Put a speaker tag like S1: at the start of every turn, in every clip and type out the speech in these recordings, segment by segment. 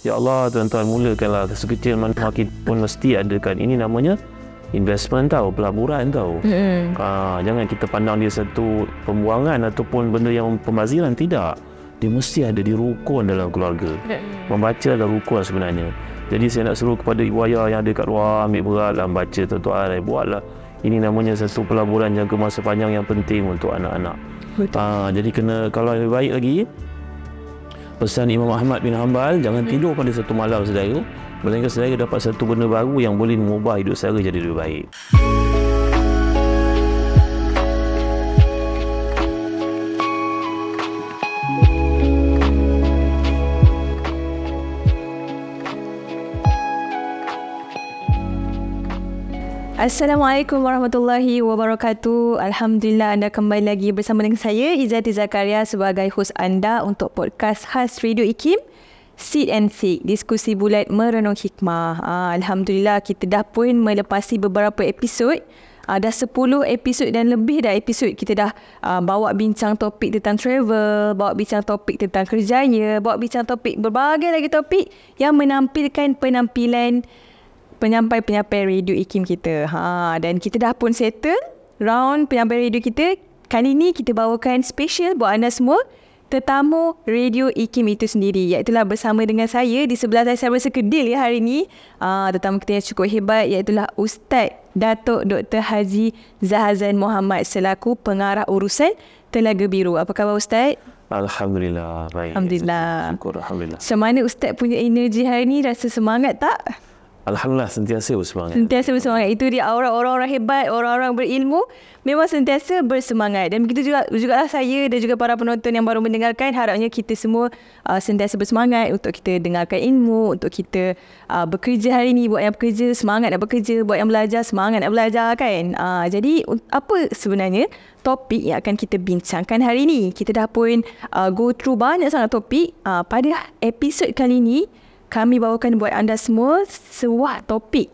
S1: Ya Allah, tuan-tuan, mulakanlah sekecil mana kita pun mesti adakan. Ini namanya investment tau, pelaburan tau. Jangan kita pandang dia satu pembuangan ataupun benda yang pembaziran. Tidak, dia mesti ada di rukun dalam keluarga. Membaca adalah rukun sebenarnya. Jadi saya nak suruh kepada ibu ayah yang ada kat luar, ambil beratlah baca, tuan-tuan, buatlah. Ini namanya satu pelaburan jangka masa panjang yang penting untuk anak-anak. Jadi kena, kalau lebih baik lagi, pesan Imam Ahmad bin Hanbal, jangan tidur pada satu malam saudara, melainkan saudara dapat satu benda baru yang boleh mengubah hidup saudara jadi lebih baik.
S2: Assalamualaikum warahmatullahi wabarakatuh. Alhamdulillah anda kembali lagi bersama dengan saya Izzati Zakaria sebagai hos anda untuk podcast khas Radio IKIM, Sit and Think, diskusi bulat merenung hikmah. Alhamdulillah kita dah pun melepasi beberapa episod. Dah 10 episod dan lebih dah episod kita dah bawa bincang topik tentang travel, bawa bincang topik tentang kerjaya, bawa bincang topik berbagai lagi topik yang menampilkan penampilan penyampai-penyampai radio IKIM kita. Dan kita dah pun settle round penyampai radio kita. Kali ni kita bawakan special buat anda semua, tetamu radio IKIM itu sendiri. Iaitulah bersama dengan saya, di sebelah saya rasa kedil ya hari ni. Tetamu kita yang cukup hebat, iaitulah Ustaz Datuk Dr. Haji Zahazan Muhammad selaku pengarah urusan Telaga Biru. Apa khabar Ustaz?
S1: Alhamdulillah, baik.
S2: Alhamdulillah.
S1: Syukur, Alhamdulillah.
S2: Macam mana Ustaz punya energi hari ni? Rasa semangat tak?
S1: Alhamdulillah, sentiasa bersemangat.
S2: Sentiasa bersemangat. Itu dia aura orang-orang hebat, orang-orang berilmu memang sentiasa bersemangat. Dan begitu jugalah saya dan juga para penonton yang baru mendengarkan. Harapnya kita semua sentiasa bersemangat untuk kita dengarkan ilmu, untuk kita bekerja hari ni. Buat yang bekerja, semangat nak bekerja. Buat yang belajar, semangat nak belajar kan. Jadi apa sebenarnya topik yang akan kita bincangkan hari ni? Kita dah pun go through banyak sangat topik. Pada episod kali ni, kami bawakan buat anda semua sebuah topik.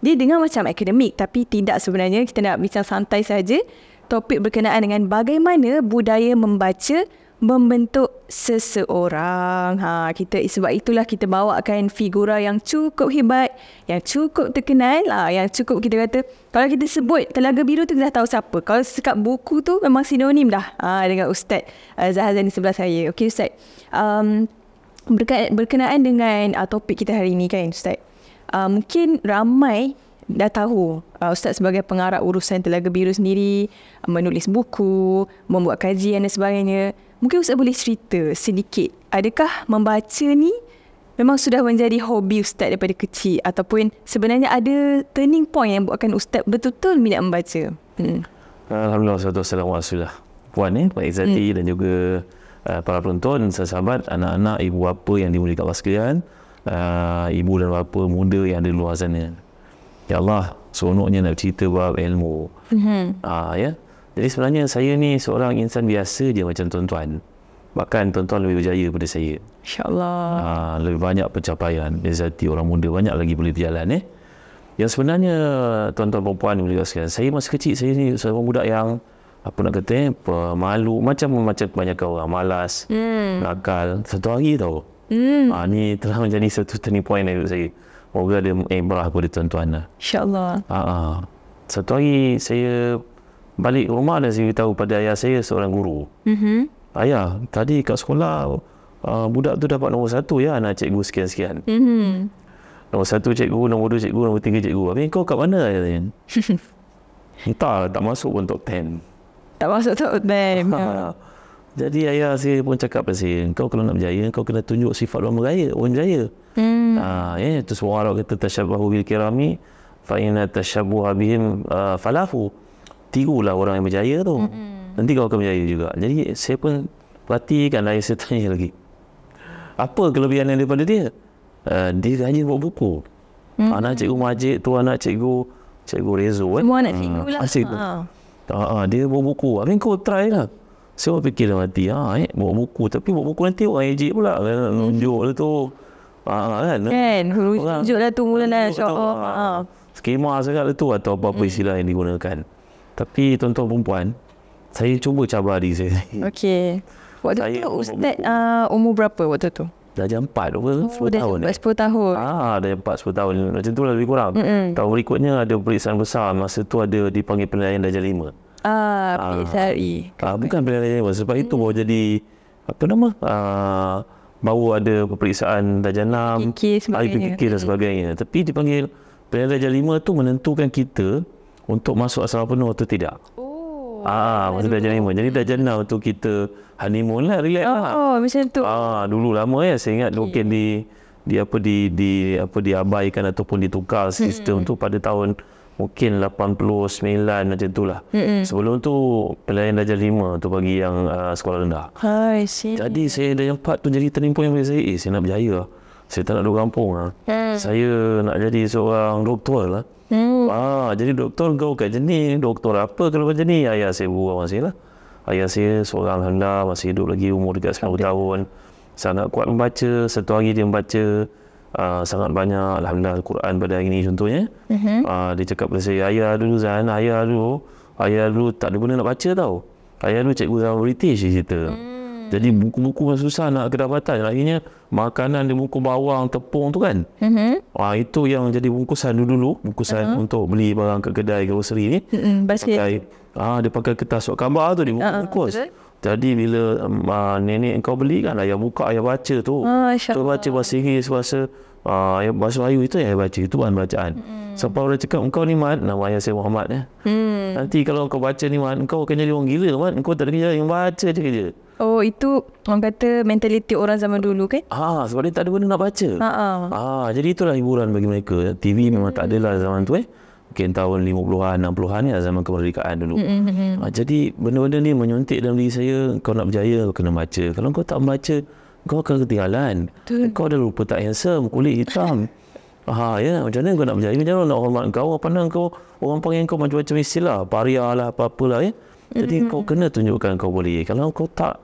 S2: Dia dengar macam akademik tapi tidak sebenarnya. Kita nak bincang santai saja. Topik berkenaan dengan bagaimana budaya membaca membentuk seseorang. Sebab itulah kita bawakan figura yang cukup hebat, yang cukup terkenal, yang cukup kita kata, kalau kita sebut Telaga Biru tu kita dah tahu siapa. Kalau sekat buku tu memang sinonim dah dengan Ustaz Zahazan di sebelah saya. Okey Ustaz. Berkenaan dengan topik kita hari ini kan Ustaz, mungkin ramai dah tahu Ustaz sebagai pengarah urusan Telaga Biru sendiri, menulis buku, membuat kajian dan sebagainya. Mungkin Ustaz boleh cerita sedikit, adakah membaca ni memang sudah menjadi hobi Ustaz daripada kecil, ataupun sebenarnya ada turning point yang buatkan Ustaz betul-betul minat membaca?
S1: Alhamdulillah, wassalamualaikum warahmatullahi wabarakatuh. Puan Pak Izzati dan juga para penonton, sahabat, anak-anak, ibu bapa yang dimuliakan Allah sekalian, ibu dan bapa muda yang ada di luar sana. Ya Allah, seronoknya nak cerita bab ilmu. Ya. Jadi sebenarnya saya ni seorang insan biasa je macam tuan-tuan. Bahkan tuan-tuan lebih berjaya daripada saya. InsyaAllah. Lebih banyak pencapaian. Izzati orang muda banyak lagi boleh berjalan. Yang sebenarnya tuan-tuan perempuan dimuliakan sekalian, saya masa kecil, saya ni seorang budak yang apa nak kata, malu, macam kebanyakan orang, malas, nakal. Satu hari tau, ni telah menjadi satu turning point dalam hidup saya. Moga ada ibrah kepada tuan-tuan lah.
S2: InsyaAllah.
S1: Satu hari saya balik rumah dan saya beritahu pada ayah saya, seorang guru. Ayah, tadi kat sekolah budak tu dapat nombor 1 ya, anak cikgu sekian-sekian. Nombor 1 cikgu, nombor 2 cikgu, nombor 3 cikgu. Habis kau kat mana? Entah, tak masuk pun top 10.
S2: Tak masuk top 10.
S1: Jadi ayah saya pun cakap pada saya, kau kalau nak berjaya, kau kena tunjuk sifat orang berjaya, orang berjaya. Itu seorang Arab kata, tashabbahu bil kirami fa inna tashabbuha bihim falahu. Tirulah orang yang berjaya tu, nanti kau akan berjaya juga. Jadi saya pun perhatikan, ayah saya tanya lagi, apa kelebihan yang daripada dia? Dia rajin buat buku. Anak cikgu Majid tu, anak cikgu Rezo
S2: semua anak cikgu lah.
S1: Dia buat buku. Habis kau try lah. Saya fikir dalam hati, buat buku. Tapi buat buku nanti orang ejek pula. Nunjuk lah tu. Kan?
S2: Nunjuk lah tu mula lah.
S1: Skema sangat lah tu, atau apa-apa istilah yang digunakan. Tapi tuan-tuan perempuan, saya cuba cabar diri saya.
S2: Okey. Waktu tu Ustaz umur berapa waktu tu?
S1: darjah 4 apa 10
S2: dah
S1: tahun.
S2: 10 tahun.
S1: Darjah 4 10 tahun. Macam tu lah lebih kurang. Tahun berikutnya ada peperiksaan besar. Masa tu ada dipanggil penilaian darjah 5.
S2: PSRE.
S1: Bukan penilaian darjah 5. Sebab itu baru jadi apa nama? Baru ada peperiksaan darjah 6, IPK dan sebagainya. Tapi dipanggil penilaian darjah 5 tu menentukan kita untuk masuk asrama penuh atau tidak. Masa darjah 5. Jadi darjah 6 tu kita honeymoon lah, relax lah.
S2: Macam tu.
S1: Dulu lama saya ingat mungkin diabaikan ataupun ditukar sistem tu pada tahun mungkin 89 macam tu lah. Sebelum tu penilaian darjah 5 tu bagi yang sekolah rendah. Jadi saya darjah 4 tu jadi turning point bagi saya. Saya nak berjaya. Saya tak nak duduk kampung lah. Saya nak jadi seorang doktor lah. Jadi doktor kau kat jenis. Doktor apa kalau macam ni? Ayah saya berbual masih lah. Ayah saya seorang alhamdulillah masih hidup lagi, umur dekat 90 tahun. Sangat kuat membaca. Satu hari dia membaca sangat banyak alhamdulillah Al-Quran pada hari ini contohnya. Dia cakap pada saya, ayah dulu tak ada guna nak baca tau. Ayah dulu cikgu zaman British dia cerita. Jadi buku-buku yang susah nak kedapatan. Akhirnya makanan di buku bawang, tepung tu kan. Itu yang jadi bungkusan dulu. Bungkusan untuk beli barang kat kedai grocery ni. Dia pakai kertas surat khabar tu dibungkus. Jadi bila nenek kau beli kan, ayah buka, ayah baca tu. Tu baca bahasa Inggeris, bahasa Melayu itu yang ayah baca. Itu bahan bacaan. Sampai orang cakap, engkau ni Mat, nama ayah saya Muhammad ya. Nanti kalau kau baca ni Mat, engkau akan jadi orang gila Mat. Engkau tak ada kerja yang baca je kerja.
S2: Itu orang kata mentaliti orang zaman dulu kan?
S1: Sebab dia tak ada benda nak baca. Jadi itulah hiburan bagi mereka. TV memang tak adalah zaman tu mungkin tahun 50-an, 60-an ni zaman kemerdekaan dulu. Jadi benda-benda ni menyuntik dalam diri saya. Kau nak berjaya, kau kena baca. Kalau kau tak membaca, kau akan ketinggalan. Kau dah lupa tak handsome, kulit hitam. Macam mana kau nak berjaya? Macam mana nak hormat kau? Orang pandang kau, orang panggil kau macam-macam istilah, paria lah, apa-apalah Jadi kau kena tunjukkan kau boleh. Kalau kau tak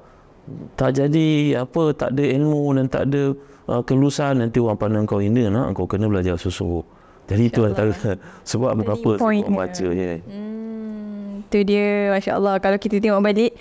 S1: jadi tak ada ilmu dan tak ada kelulusan, nanti orang pandang kau hina kau kena belajar susu. Jadi itu antara sebab mengapa saya baca je.
S2: Itu dia, Masya Allah. Kalau kita tengok balik,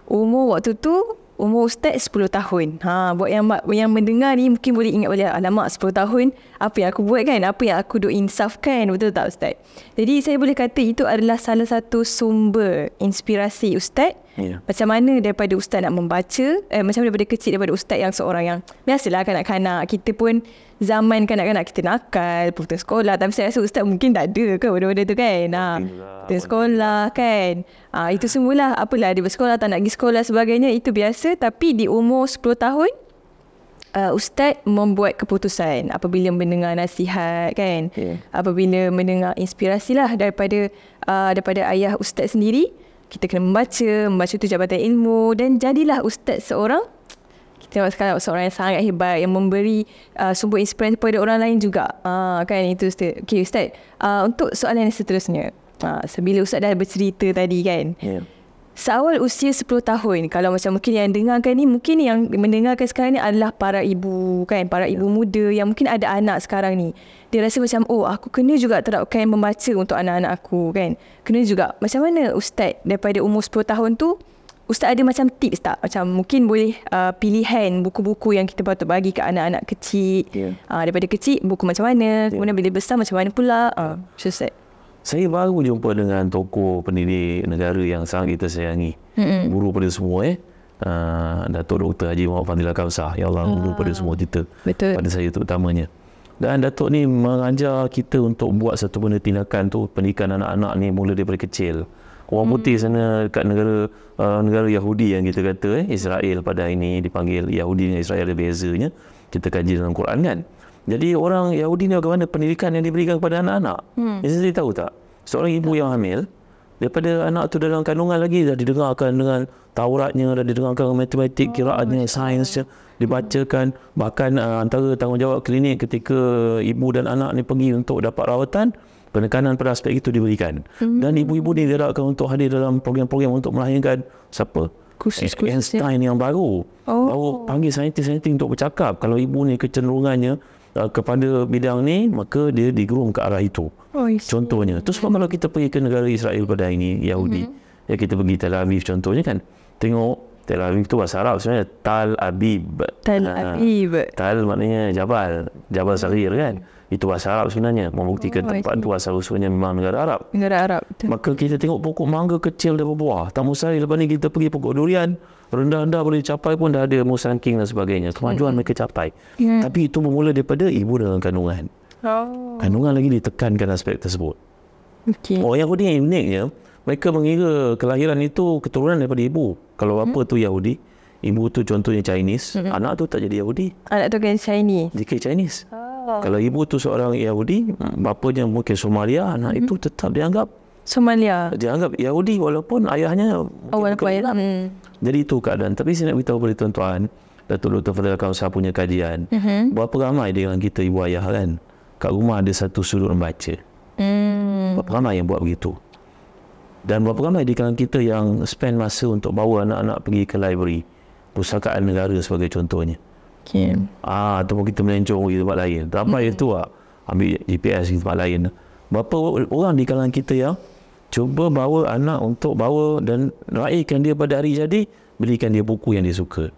S2: umur waktu tu umur Ustaz 10 tahun. Buat yang mendengar ni mungkin boleh ingat balik, alamak 10 tahun apa yang aku buat kan, apa yang aku duk insafkan, betul tak Ustaz? Jadi saya boleh kata itu adalah salah satu sumber inspirasi Ustaz. Macam mana daripada Ustaz nak membaca, macam mana daripada kecil, daripada Ustaz yang seorang yang biasalah kanak-kanak, kita pun zaman kanak-kanak kita nakal, putus sekolah, tapi saya rasa Ustaz mungkin tak ada ke benda-benda tu kan. Putus sekolah kan. Itu semualah, apalah dia bersekolah, tak nak pergi sekolah sebagainya, itu biasa. Tapi di umur 10 tahun, Ustaz membuat keputusan apabila mendengar nasihat kan. Apabila mendengar inspirasi lah daripada ayah Ustaz sendiri. Kita kena membaca tu jabatan ilmu, dan jadilah Ustaz seorang, kita tengok sekarang seorang yang sangat hebat, yang memberi sumber inspirasi kepada orang lain juga. Kan itu Ustaz. Okay Ustaz, untuk soalan yang seterusnya, sebila Ustaz dah bercerita tadi kan, seawal usia 10 tahun, kalau macam mungkin yang dengarkan ni, mungkin yang mendengarkan sekarang ni adalah para ibu kan, para ibu muda yang mungkin ada anak sekarang ni. Dia rasa macam, aku kena juga terapkan membaca untuk anak-anak aku kan. Kena juga. Macam mana Ustaz daripada umur 10 tahun tu, Ustaz ada macam tips tak? Macam mungkin boleh pilihan buku-buku yang kita patut bagi ke anak-anak kecil. Daripada kecil, buku macam mana? Kemudian bila besar macam mana pula? Ustaz.
S1: Saya baru jumpa dengan tokoh pendidik negara yang sangat kita sayangi. Guru pada semua Datuk Dr. Haji Muhammad Fadilah Kamsah. Ya Allah, guru pada semua kita.
S2: Betul.
S1: Pada saya terutamanya. Dan Datuk ni mengajar kita untuk buat satu benda tindakan tu, pendidikan anak-anak ni mula daripada kecil. Orang putih sana dekat negara Yahudi yang kita kata Israel pada hari ini dipanggil Yahudi dengan Israel, ada bezanya. Kita kaji dalam Quran kan. Jadi orang Yahudi ni bagaimana pendidikan yang diberikan kepada anak-anak. Saya tahu tak? Seorang ibu yang hamil, daripada anak tu dalam kandungan lagi dah didengarkan dengan Tauratnya, dah didengarkan matematik, kiraatnya, sainsnya, dibacakan. Bahkan antara tanggungjawab klinik ketika ibu dan anak ni pergi untuk dapat rawatan, penekanan pada aspek itu diberikan. Dan ibu-ibu ni diharapkan untuk hadir dalam program-program untuk melahirkan siapa? Einstein yang baru. Baru panggil saintis-saintis untuk bercakap. Kalau ibu ni kecenderungannya kepada bidang ni, maka dia digerum ke arah itu. Contohnya. Terus kalau kita pergi ke negara Israel pada hari ini, Yahudi, kita pergi Tel Aviv contohnya kan, tengok Tel Aviv tu bahasa Arab sebenarnya Tal Abib.
S2: Tel Aviv.
S1: Tal maknanya Jabal Saghir kan. Itu bahasa Arab sebenarnya, membuktikan tempat tu asal usulnya memang negara Arab.
S2: Negara Arab. Betul.
S1: Maka kita tengok pokok mangga kecil dah berbuah. Tak mustahil lepas ni kita pergi pokok durian, rendah-rendah boleh capai pun dah ada musangking dan sebagainya. Kemajuan mereka capai. Tapi itu bermula daripada ibu dalam kandungan. Kandungan lagi ditekankan aspek tersebut. Orang Yahudi yang uniknya, mereka mengira kelahiran itu keturunan daripada ibu. Kalau bapa tu Yahudi, ibu tu contohnya Chinese, anak tu tak jadi Yahudi.
S2: Anak tu kan Chinese.
S1: Jika Chinese. Kalau ibu tu seorang Yahudi, bapanya mungkin Somalia, anak itu tetap dianggap dianggap Yahudi walaupun ayahnya
S2: walaupun ayah.
S1: Jadi itu keadaan. Tapi saya nak beritahu kepada tuan-tuan, Datuk Dr. Fadil Kausar punya kajian, berapa ramai di kalangan kita ibu ayah kan, kat rumah ada satu sudut membaca. Berapa ramai yang buat begitu? Dan berapa ramai di kalangan kita yang spend masa untuk bawa anak-anak pergi ke library, pustakaan negara sebagai contohnya. Ataupun kita melencong pergi tempat lain. Ramai itu ambil GPS di tempat lain. Berapa orang di kalangan kita yang cuba bawa anak untuk bawa dan raihkan dia pada hari jadi, belikan dia buku yang dia suka.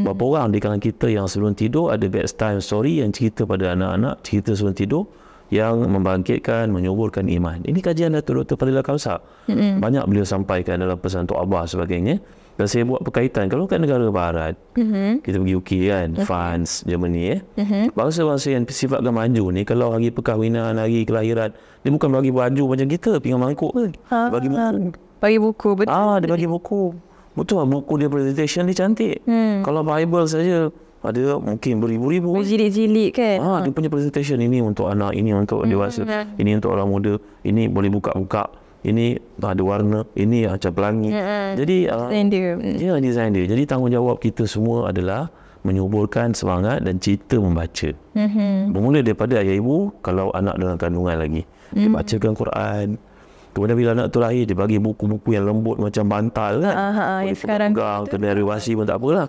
S1: Berapa orang di kalangan kita yang sebelum tidur ada bedtime story yang cerita pada anak-anak, cerita sebelum tidur yang membangkitkan, menyuburkan iman. Ini kajian Datuk Dr. Fadil Kausar. Banyak beliau sampaikan dalam pesan Tok Abah sebagainya. Dan saya buat berkaitan, kalau kat negara barat, kita pergi UK kan, France, Germany bangsa-bangsa yang sifatkan maju ni, kalau hari perkahwinan, hari kelahiran, dia bukan bagi baju macam kita, pinggan mangkuk kan. Bagi buku.
S2: Bagi buku, betul.
S1: Dia bagi buku. Betul, buku dia presentation dia cantik. Kalau Bible saja, ada mungkin beribu-ribu.
S2: Jilid-jilid kan.
S1: Dia punya presentation, ini untuk anak, ini untuk dewasa, ini untuk orang muda, ini boleh buka-buka, ini ada warna, ini macam pelangi. Jadi design dia. Jadi tanggungjawab kita semua adalah menyuburkan semangat dan cita membaca. Bermula daripada ayah ibu, kalau anak dalam kandungan lagi, dia bacakan Quran. Kemudian bila anak tu lahir, dia bagi buku-buku yang lembut macam bantal kan.
S2: Yang sekarang
S1: pegang, kena rewasi pun tak apalah.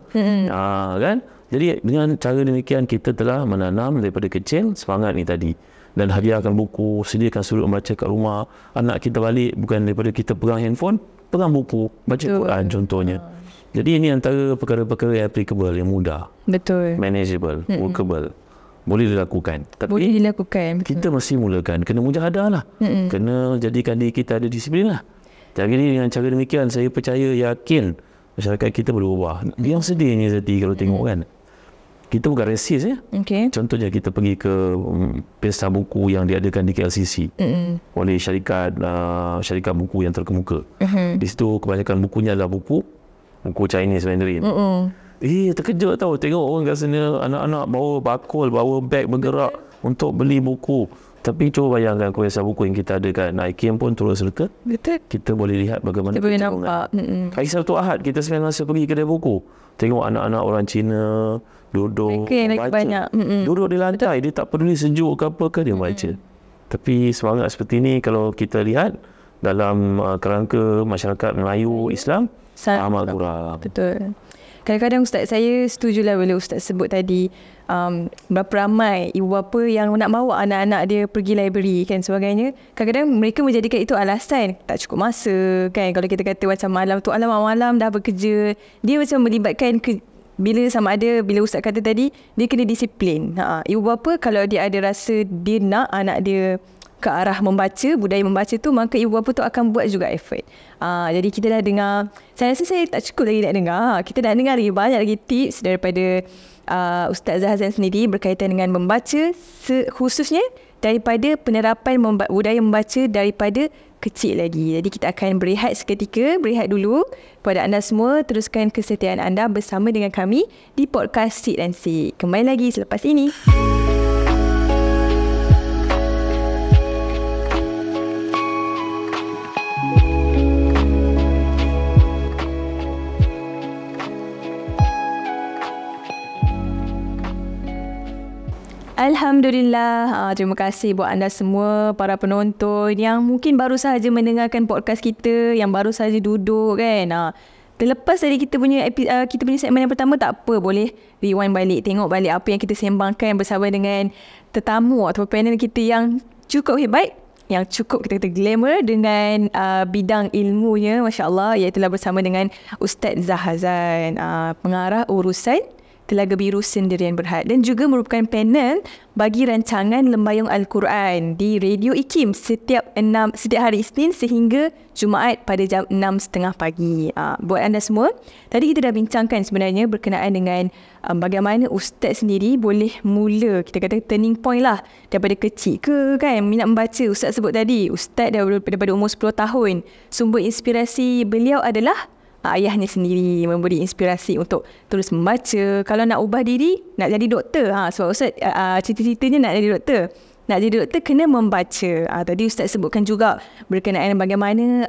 S1: Kan? Jadi dengan cara demikian kita telah menanam daripada kecil semangat ni tadi. Dan hadiahkan buku, sediakan sudut membaca kat rumah. Anak kita balik, bukan daripada kita pegang handphone, pegang buku, baca Quran contohnya. Jadi ini antara perkara-perkara yang applicable, yang mudah.
S2: Betul.
S1: Manageable, workable. Boleh dilakukan. Tapi
S2: boleh dilakukan.
S1: Kita mesti mulakan. Kena mujahadah lah. Kena jadikan diri kita ada disiplin lah. Jadi dengan cara demikian, saya percaya, yakin masyarakat kita boleh ubah. Yang sedihnya Zati kalau tengok kan, kita bukan resis ya. Contohnya kita pergi ke pesta buku yang diadakan di KLCC oleh syarikat buku yang terkemuka. Di situ kebanyakan bukunya adalah buku Chinese Mandarin. Terkejut tahu tengok orang kat sana, anak-anak bawa bakul, bawa beg bergerak untuk beli buku. Tapi cuba bayangkan kuasa buku yang kita ada kan, IKEM pun turut serta.
S2: Betul.
S1: Kita boleh lihat bagaimana
S2: kita boleh nampak.
S1: Hari Sabtu Ahad kita selain masa pergi kedai buku, tengok anak-anak orang Cina duduk
S2: mereka yang lagi banyak
S1: duduk di lantai. Dia tak peduli sejuk ke apa ke, dia baca. Tapi semangat seperti ini kalau kita lihat dalam kerangka masyarakat Melayu Islam amat kurang.
S2: Betul. Kadang-kadang Ustaz, saya setujulah bila Ustaz sebut tadi, berapa ramai ibu bapa yang nak bawa anak-anak dia pergi library kan sebagainya. Kadang-kadang mereka menjadikan itu alasan tak cukup masa kan. Kalau kita kata macam malam tu, malam dah bekerja, dia macam melibatkan bila Ustaz kata tadi, dia kena disiplin. Ibu bapa kalau dia ada rasa dia nak anak dia ke arah membaca, budaya membaca tu, maka ibu bapa tu akan buat juga effort. Jadi kita dah dengar, saya rasa saya tak cukup lagi nak dengar. Kita dah dengar lagi banyak lagi tips daripada Ustaz Zahazan sendiri berkaitan dengan membaca, khususnya daripada penerapan budaya membaca daripada kecil lagi. Jadi kita akan berehat seketika, berehat dulu. Kepada anda semua, teruskan kesetiaan anda bersama dengan kami di podcast Sit and Seek. Kembali lagi selepas ini. Alhamdulillah. Terima kasih buat anda semua, para penonton yang mungkin baru sahaja mendengarkan podcast kita, yang baru sahaja duduk kan. Terlepas dari kita punya segmen yang pertama, tak apa, boleh rewind balik, tengok balik apa yang kita sembangkan bersama dengan tetamu atau panel kita yang cukup hebat. yang cukup kita kata glamour dengan bidang ilmunya, Masya Allah, iaitulah bersama dengan Ustaz Zahazan, pengarah urusan Telaga Biru Sendirian Berhad, dan juga merupakan panel bagi rancangan Lembayung Al-Quran di Radio IKIM setiap hari Isnin sehingga Jumaat pada jam 6.30 pagi. Buat anda semua, tadi kita dah bincangkan sebenarnya berkenaan dengan bagaimana Ustaz sendiri boleh mula, kita kata turning point lah, daripada kecil ke kan, minat membaca. Ustaz sebut tadi, Ustaz daripada umur 10 tahun. Sumber inspirasi beliau adalah ayahnya sendiri memberi inspirasi untuk terus membaca. Kalau nak ubah diri, nak jadi doktor. Sebab Ustaz cita-citanya nak jadi doktor. Nak jadi doktor kena membaca. Tadi Ustaz sebutkan juga berkenaan bagaimana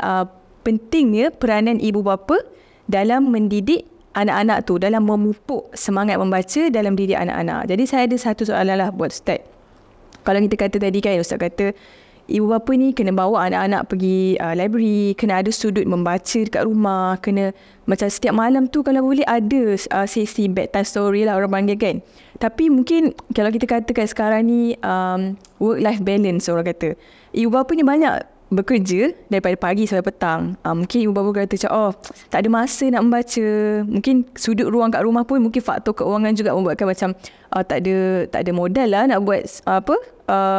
S2: pentingnya peranan ibu bapa dalam mendidik anak-anak tu, dalam memupuk semangat membaca dalam didik anak-anak. Jadi saya ada satu soalan lah buat Ustaz. Kalau kita kata tadi kan, Ustaz kata ibu bapa ni kena bawa anak-anak pergi library, kena ada sudut membaca dekat rumah, kena macam setiap malam tu kalau boleh ada sesi bedtime story lah orang panggil kan. Tapi mungkin kalau kita katakan sekarang ni work-life balance orang kata, ibu bapa ni banyak bekerja daripada pagi sampai petang. Mungkin ibu bapa kata macam, tak ada masa nak membaca. Mungkin sudut ruang kat rumah pun mungkin faktor keuangan juga membuatkan macam tak ada modal lah nak buat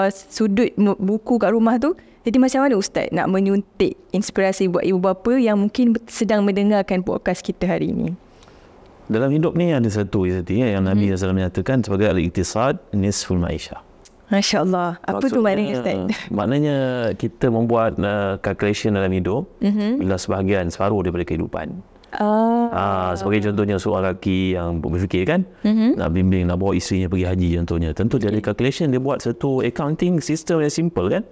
S2: sudut buku kat rumah tu. Jadi macam mana Ustaz nak menyuntik inspirasi buat ibu bapa yang mungkin sedang mendengarkan podcast kita hari ini?
S1: Dalam hidup ni ada satu yang Nabi SAW menyatakan sebagai al-iqtisad nisful ma'isyah.
S2: Masya Allah. Apa tu maknanya Ustaz?
S1: Maknanya kita membuat calculation dalam hidup bila separuh daripada kehidupan. Sebagai contohnya seorang lelaki yang berfikir kan, nak bimbing, nak bawa isterinya pergi haji contohnya. Tentu dia ada calculation, dia buat satu accounting system yang simple kan.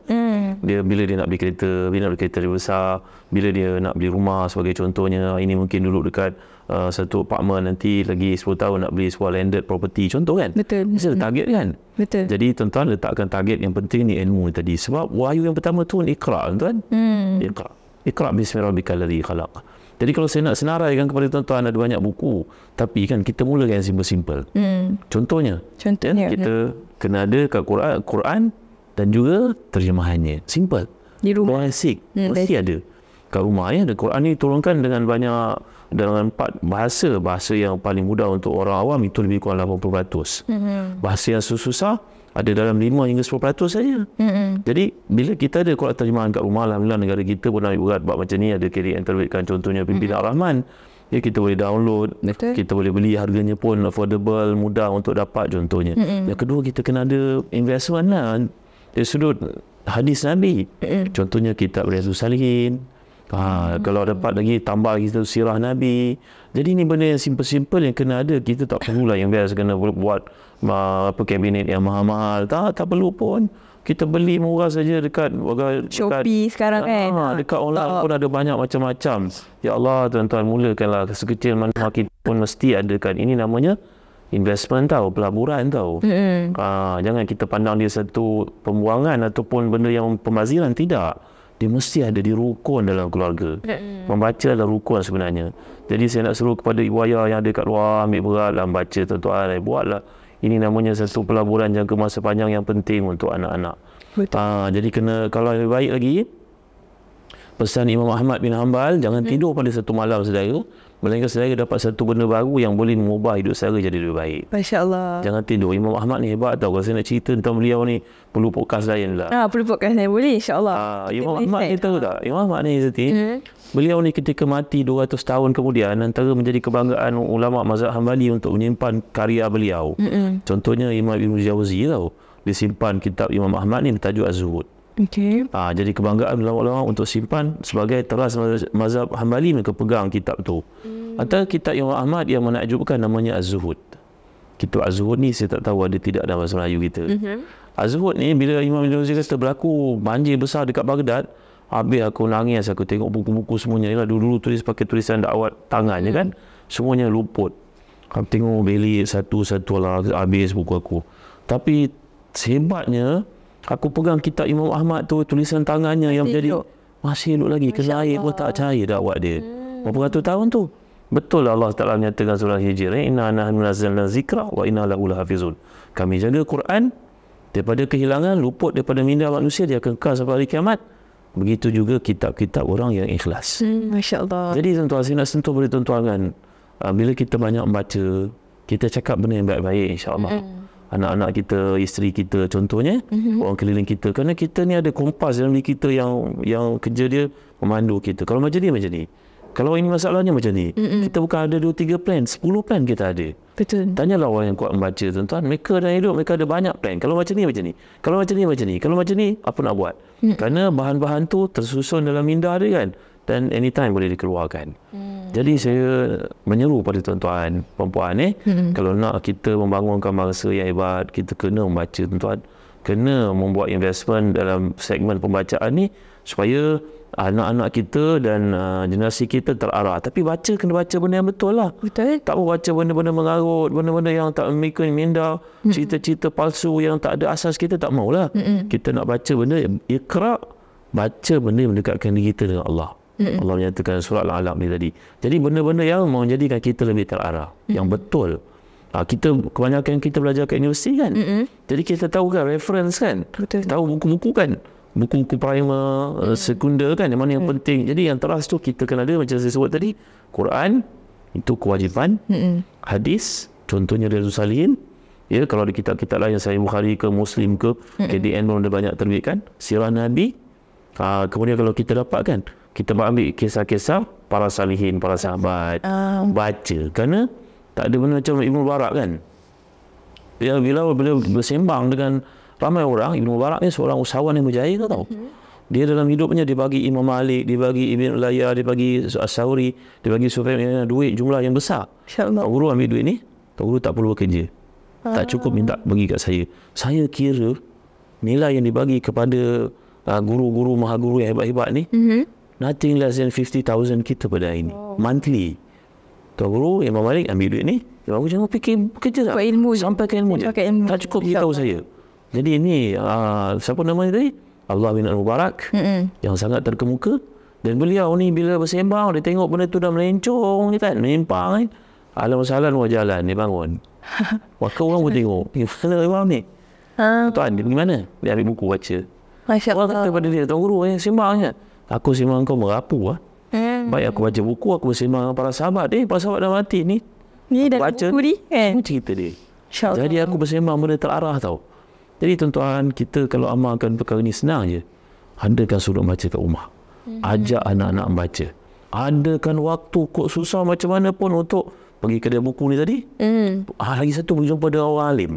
S1: Dia bila dia nak beli kereta, bila nak beli kereta dia besar, bila dia nak beli rumah sebagai contohnya, ini mungkin duduk dekat satu apartmen, nanti lagi 10 tahun nak beli sebuah landed property contoh kan.
S2: Betul.
S1: Mesti ada target kan.
S2: Betul.
S1: Jadi tuan-tuan letakkan target yang penting ni ilmu tadi. Sebab wahyu yang pertama tu Iqra tuan-tuan. Iqra bismi rabbikal ladzi khalaq. Jadi kalau saya nak senaraikan kepada tuan-tuan, ada banyak buku, tapi kan kita mulakan yang simple-simple. Contohnya kita kena ada kat Quran dan juga terjemahannya. Simple.
S2: Di rumah.
S1: Basic. Mesti ada. Kat rumah ya, Quran ni turunkan dengan 4 bahasa yang paling mudah untuk orang awam itu lebih kurang 80%. Bahasa yang susah ada dalam 5 hingga 10% saja. Jadi bila kita ada Quran terjemahan kat rumah, alhamdulillah negara kita pun ambil berat buat macam ni, ada kiri yang terbitkan contohnya Pimpinan Ar-Rahman. Ya, kita boleh download. Betul. Kita boleh beli, harganya pun affordable, mudah untuk dapat contohnya. Yang kedua, kita kena ada investment lah dari sudut hadis Nabi. Contohnya kitab Riyadhus Salihin. Kalau dapat lagi, tambah lagi satu sirah Nabi. Jadi ni benda yang simple-simple yang kena ada. Kita tak perlulah yang biasa kena buat kabinet yang mahal-mahal. Tak perlu pun. Kita beli murah saja dekat
S2: Shopee sekarang kan.
S1: Dekat online pun ada banyak macam-macam. Ya Allah, tuan-tuan, mulakanlah sekecil mana kita pun mesti ada kan. Ini namanya investment tau, pelaburan tau. Jangan kita pandang dia satu pembuangan ataupun benda yang pembaziran. Tidak. Dia mesti ada di rukun dalam keluarga. Membaca adalah rukun sebenarnya. Jadi saya nak seru kepada ibu ayah yang ada kat luar, ambil beratlah membaca tuan-tuan. Buatlah. Ini namanya satu pelaburan jangka masa panjang yang penting untuk anak-anak. Jadi kalau lebih baik lagi, pesan Imam Ahmad bin Hanbal, jangan tidur pada satu malam saudara, melainkan saudara dapat satu benda baru yang boleh mengubah hidup saudara jadi lebih baik.
S2: Masya Allah.
S1: Jangan tidur. Imam Ahmad ni hebat tau. Kalau saya nak cerita tentang beliau ni, perlu podcast lain lah.
S2: Perlu podcast lain, boleh insyaAllah.
S1: Imam Ahmad ni tahu tak? Imam Ahmad ni beliau ni ketika mati 200 tahun kemudian, antara menjadi kebanggaan ulama mazhab Hambali untuk menyimpan karya beliau. Contohnya Imam Ibn Jawzi tau. Dia simpan kitab Imam Ahmad ni bertajuk Az-Zuhud. Jadi kebanggaan ulama-ulama untuk simpan sebagai teras mazhab Hambali, mereka pegang kitab tu. Atau kitab Imam Ahmad yang menakjubkan namanya Az-Zuhud. Kitab Az-Zuhud ni saya tak tahu ada tidak dalam bahasa Melayu kita. Az-Zuhud ni bila Imam Ibn Jawzi kata berlaku banjir besar dekat Baghdad, habis aku nangis, aku tengok buku-buku semuanya. Yalah, dulu tulis pakai tulisan dakwat tangannya kan, semuanya luput. Aku tengok beli satu-satu lah, habis buku aku. Tapi hebatnya, aku pegang kitab Imam Ahmad tu, tulisan tangannya yang menjadi masih hidup lagi. Kena air pun tak cair dakwat dia. Berapa ratus tahun tu? Betul Allah Ta'ala menyatakan surah Hijr, inna nahnu nazzalna zikra wa inna lahu lahafizun. Kami jaga Quran Daripada kehilangan, luput daripada minda manusia, dia akan kekal sampai hari kiamat. Begitu juga kitab-kitab orang yang ikhlas.
S2: Masya Allah.
S1: Jadi tuan-tuan, saya nak sentuh pada tuan-tuan kan, bila kita banyak membaca, kita cakap benda yang baik-baik, insya-Allah. Anak-anak kita, isteri kita contohnya, orang keliling kita. Kerana kita ni ada kompas dalam diri kita yang kerja dia memandu kita. Kalau macam ni, kalau ini masalahnya macam ni. Kita bukan ada 2-3 plan, 10 plan kita ada.
S2: Betul.
S1: Tanyalah orang yang kuat membaca, tuan-tuan. Mereka dalam hidup, mereka ada banyak plan. Kalau macam ni, Kalau macam ni, Kalau macam ni, apa nak buat? Kerana bahan-bahan tu tersusun dalam minda dia kan. Dan anytime boleh dikeluarkan. Jadi saya menyeru pada tuan-tuan, perempuan kalau nak kita membangunkan bangsa yang hebat, kita kena membaca, tuan-tuan. Kena membuat investment dalam segmen pembacaan ni supaya anak-anak kita dan generasi kita terarah. Tapi kena baca benda yang betul lah.
S2: Betul.
S1: Tak mau baca benda-benda mengarut, benda-benda yang tak memikirkan minda, cerita-cerita palsu yang tak ada asas, kita tak maulah. Kita nak baca benda yang iqra, baca benda yang mendekatkan diri kita dengan Allah. Allah menyatakan surah Al-Alaq ni tadi. Jadi benda-benda yang menjadikan kita lebih terarah, yang betul. Kebanyakan kita belajar kat universiti kan. Jadi kita tahu kan reference kan.
S2: Betul.
S1: Tahu buku-buku kan. Buku-buku primer, sekunder kan, yang mana yang penting. Jadi yang teras tu kita kena ada, macam saya sebut tadi, Quran itu kewajipan. Hadis contohnya Riyadhus Salihin, ya, kalau ada kitab-kitab lain Sahih Bukhari ke Muslim ke KDN pun ada banyak terbitkan, sirah Nabi. Kemudian kalau kita dapatkan, kita ambil kisah-kisah para salihin, para sahabat, baca. Kerana tak ada benda macam Ibn Mubarak kan. Bila beliau bersembang dengan ramai orang, Ibn Mubarak ni seorang usahawan yang berjaya, kau tahu. Dia dalam hidupnya dia bagi Imam Malik, dia bagi Ibn Ulayya, dia bagi As-Sawri, dia bagi Sufyan duit jumlah yang besar.
S2: InsyaAllah.
S1: Tok Guru ambil duit ni, Tok Guru tak perlu bekerja. Tak cukup minta bagi kat saya. Saya kira nilai yang dibagi kepada guru-guru, maha guru yang hebat-hebat ni, nothing less than 50,000 kita pada hari ni. Monthly. Tok Guru, Imam Malik ambil duit ni, Imam Guru jangan fikir bekerja tak? Sampai ke ilmu je. Tak cukup beritahu saya. Jadi ini, siapa namanya tadi? Abdullah bin Al-Mubarak, yang sangat terkemuka. Dan beliau ni bila bersembang, dia tengok benda tu dah melencong ni kan, menyimpang ni. Alam-salam luar jalan, dia bangun. Maka orang pun tengok, mana Imam ni? Tuan, dia pergi mana? Dia ambil buku baca.
S2: Masya Allah.
S1: Orang kata pada dia, Tuan Guru sembang je. Aku sembang kau merapu lah. Baik aku baca buku, aku bersembang dengan para sahabat. Para sahabat dah mati ni.
S2: Ni dah
S1: baca
S2: buku ni kan?
S1: Cerita dia. Jadi aku bersembang benda terarah tau. Jadi tuan-tuan, kita kalau amalkan perkara ni senang je. Adakan sudut baca kat rumah. Ajak anak-anak membaca. Adakan waktu kok susah macam mana pun untuk pergi kedai buku ni tadi. Lagi satu berjumpa dengan orang alim.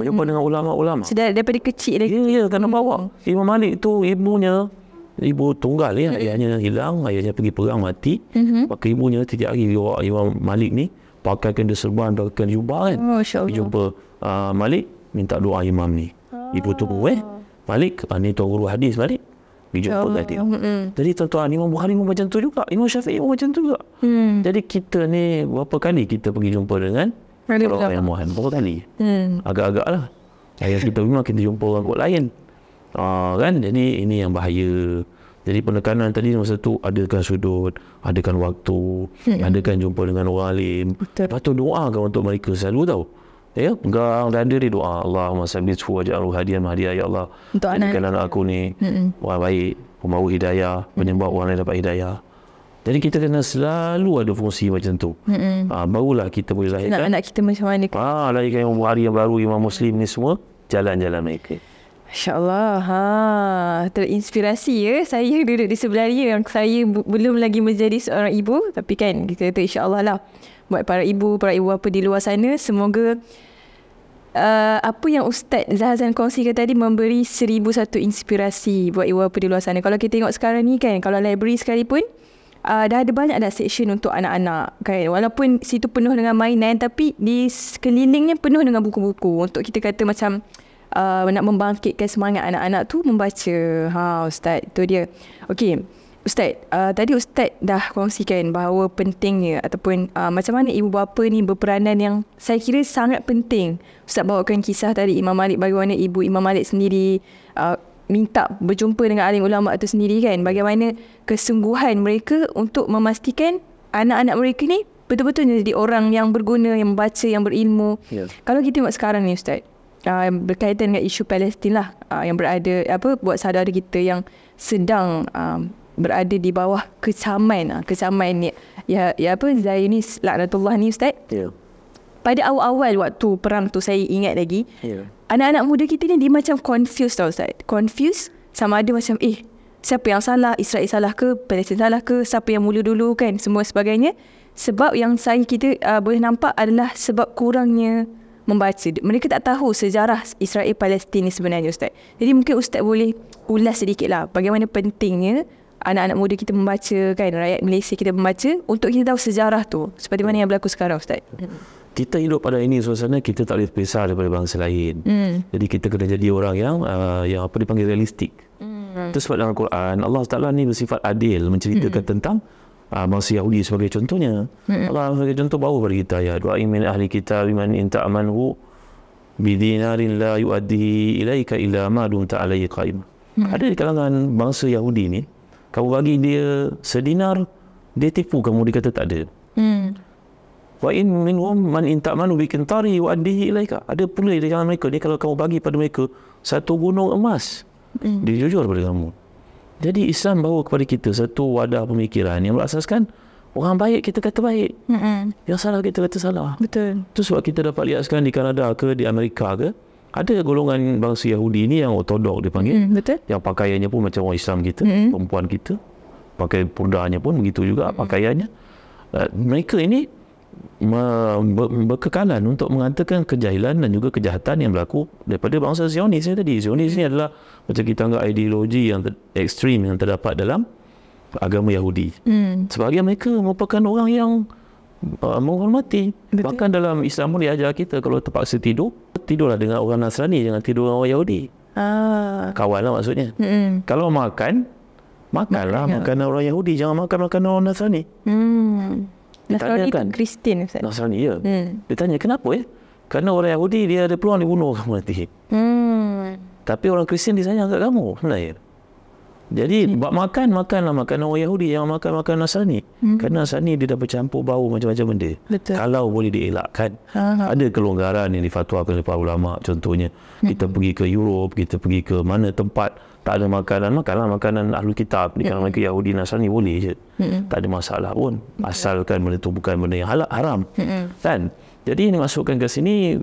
S1: Berjumpa dengan ulama-ulama.
S2: Sudah daripada kecil lagi.
S1: Ya, kena bawa. Imam Malik tu ibu tunggal ya. Ayahnya hilang, ayahnya pergi perang mati. Maka ibunya tiap hari bawa Imam Malik ni, pakaikan dia serban, pakaikan jubah kan. Pergi jumpa Malik, minta doa imam ni. Ibu tu Malik, ni Tuan Guru hadis Malik. Pergi jumpa kat dia. Jadi tuan-tuan, Imam Bukhari pun macam tu juga. Imam Syafi'i pun macam tu juga. Jadi kita ni berapa kali kita pergi jumpa dengan orang ilmuwan? Berapa kali? Agak-agak lah. Ayah kita memang kita jumpa orang kot lain. Kan? Jadi ini yang bahaya. Jadi penekanan tadi masa tu, adakan sudut, adakan waktu, adakan jumpa dengan orang alim. Lepas tu doakan untuk mereka selalu tau. Ya, pegang dada dia doa, Allahumma sabbithu waj'alhu hadiyan mahdiya, ya Allah.
S2: Untuk
S1: anak aku ni orang baik, pembawa hidayah, penyebab orang lain dapat hidayah. Jadi kita kena selalu ada fungsi macam tu. Barulah kita boleh lahirkan
S2: anak kita macam mana.
S1: Lahirkan Imam Bukhari yang baru, Imam Muslim ni semua jalan-jalan mereka.
S2: InsyaAllah. Terinspirasi ya. Saya duduk di sebelah dia, yang saya belum lagi menjadi seorang ibu. Tapi kan kita kata insyaAllah lah, buat para ibu bapa di luar sana, semoga apa yang Ustaz Zahazan kongsikan tadi memberi 1001 inspirasi buat ibu bapa di luar sana. Kalau kita tengok sekarang ni kan, kalau library sekalipun dah ada banyak dah section untuk anak-anak kan. Walaupun situ penuh dengan mainan, tapi di sekelilingnya penuh dengan buku-buku untuk kita kata macam nak membangkitkan semangat anak-anak tu membaca. Ustaz, itu dia. Okey Ustaz, tadi Ustaz dah kongsikan bahawa pentingnya ataupun macam mana ibu bapa ni berperanan yang saya kira sangat penting. Ustaz bawakan kisah tadi Imam Malik, bagaimana ibu Imam Malik sendiri minta berjumpa dengan alim ulama itu sendiri kan. Bagaimana kesungguhan mereka untuk memastikan anak-anak mereka ni betul-betul jadi orang yang berguna, yang membaca, yang berilmu. Kalau kita tengok sekarang ni Ustaz, berkaitan dengan isu Palestin lah, yang berada buat saudara kita yang sedang berada di bawah kecaman ni Zionis laknatullah ni Ustaz. Pada awal-awal waktu perang tu, saya ingat lagi, anak-anak muda kita ni dia macam confused tau Ustaz. Confused sama ada macam siapa yang salah, Israel salah ke, Palestin salah ke, siapa yang mula dulu kan, semua sebagainya. Sebab yang kita boleh nampak adalah sebab kurangnya membaca. Mereka tak tahu sejarah Israel Palestin ni sebenarnya Ustaz. Jadi mungkin Ustaz boleh ulas sedikit lah bagaimana pentingnya anak-anak muda kita membaca kan, rakyat Malaysia kita membaca untuk kita tahu sejarah tu seperti mana yang berlaku sekarang Ustaz.
S1: Kita hidup pada ini suasana, kita tak boleh terpisah daripada bangsa lain. Jadi kita kena jadi orang yang apa dipanggil realistik. Itu sebab dalam Quran Allah Taala ni bersifat adil menceritakan tentang bangsa Yahudi sebagai contohnya. Allah sebagai contoh bawa pada kita ayat wa min ahli kitab man in ta'manhu bidinarin la yu'addihi ilaika illa ma dumta alayhi qa'im. Ada di kalangan bangsa Yahudi ni, kamu bagi dia sedinar, dia tipu kamu, dia kata tak ada. Wa in minhum man in ta'manu bi qintari yu'addihi ilaika. Ada pula di kalangan mereka ni, kalau kamu bagi pada mereka satu gunung emas, dia jujur pada kamu. Jadi Islam bawa kepada kita satu wadah pemikiran yang berasaskan orang baik kita kata baik, yang salah kita kata salah.
S2: Betul.
S1: Itu sebab kita dapat lihat sekarang di Kanada ke di Amerika ke, ada golongan bangsa Yahudi ni yang ortodok dipanggil,
S2: betul.
S1: Yang pakaiannya pun macam orang Islam kita, perempuan kita pakai purdanya pun begitu juga pakaiannya. Mereka ini berkekalan untuk mengatakan kejahilan dan juga kejahatan yang berlaku daripada bangsa Zionis ni tadi. Zionis ni adalah macam kita anggap ideologi yang ekstrim yang terdapat dalam agama Yahudi. Sebahagian mereka merupakan orang yang menghormati. Betul. Bahkan dalam Islam pun diajar kita kalau terpaksa tidurlah dengan orang Nasrani, jangan tidur dengan orang Yahudi. Kawan lah maksudnya. Kalau makanlah makanan orang Yahudi, jangan makan makanan orang Nasrani.
S2: Nasrani
S1: kan?
S2: Kristian Ustaz.
S1: Nasrani ya. Dia tanya kenapa Kerana orang Yahudi dia ada peluang dibunuh kamu nanti. Tapi orang Kristian disayang kat kamu sebenarnya. Jadi makanlah makanan orang Yahudi, jangan makan makanan Nasrani. Kerana Nasrani dia dah bercampur bau macam-macam benda.
S2: Betul.
S1: Kalau boleh dielakkan. Ada kelonggaran yang difatwakan oleh para ulama. Contohnya kita pergi ke Europe, kita pergi ke mana tempat tak ada makanan, makanlah makanan Ahlul Kitab. Di kalangan mereka Yahudi Nasrani boleh je. Tak ada masalah pun. Asalkan benda tu bukan benda yang haram. Kan? Jadi ini masukkan ke sini,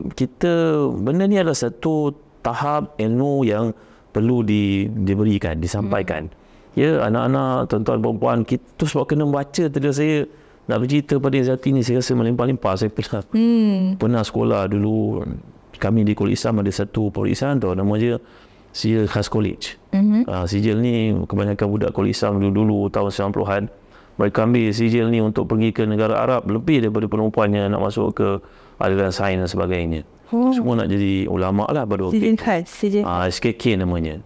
S1: benda ni adalah satu tahap ilmu yang perlu diberikan, disampaikan. Ya, anak-anak, tuan-tuan, perempuan, kita sebab kena baca. Tadi saya nak bercerita pada Zati ni, saya rasa melimpah-limpah. Saya pernah sekolah dulu, kami di Kuala Islam ada satu Kuala Islam tu, nama dia Sijil Khas College. Sijil ni kebanyakan budak Kuala Islam dulu tahun 90-an. Mereka ambil sijil ni untuk pergi ke negara Arab, lebih daripada perempuannya nak masuk ke aliran sains dan sebagainya. Semua nak jadi ulama lah pada waktu
S2: Sijil khas, sijil.
S1: SKK namanya.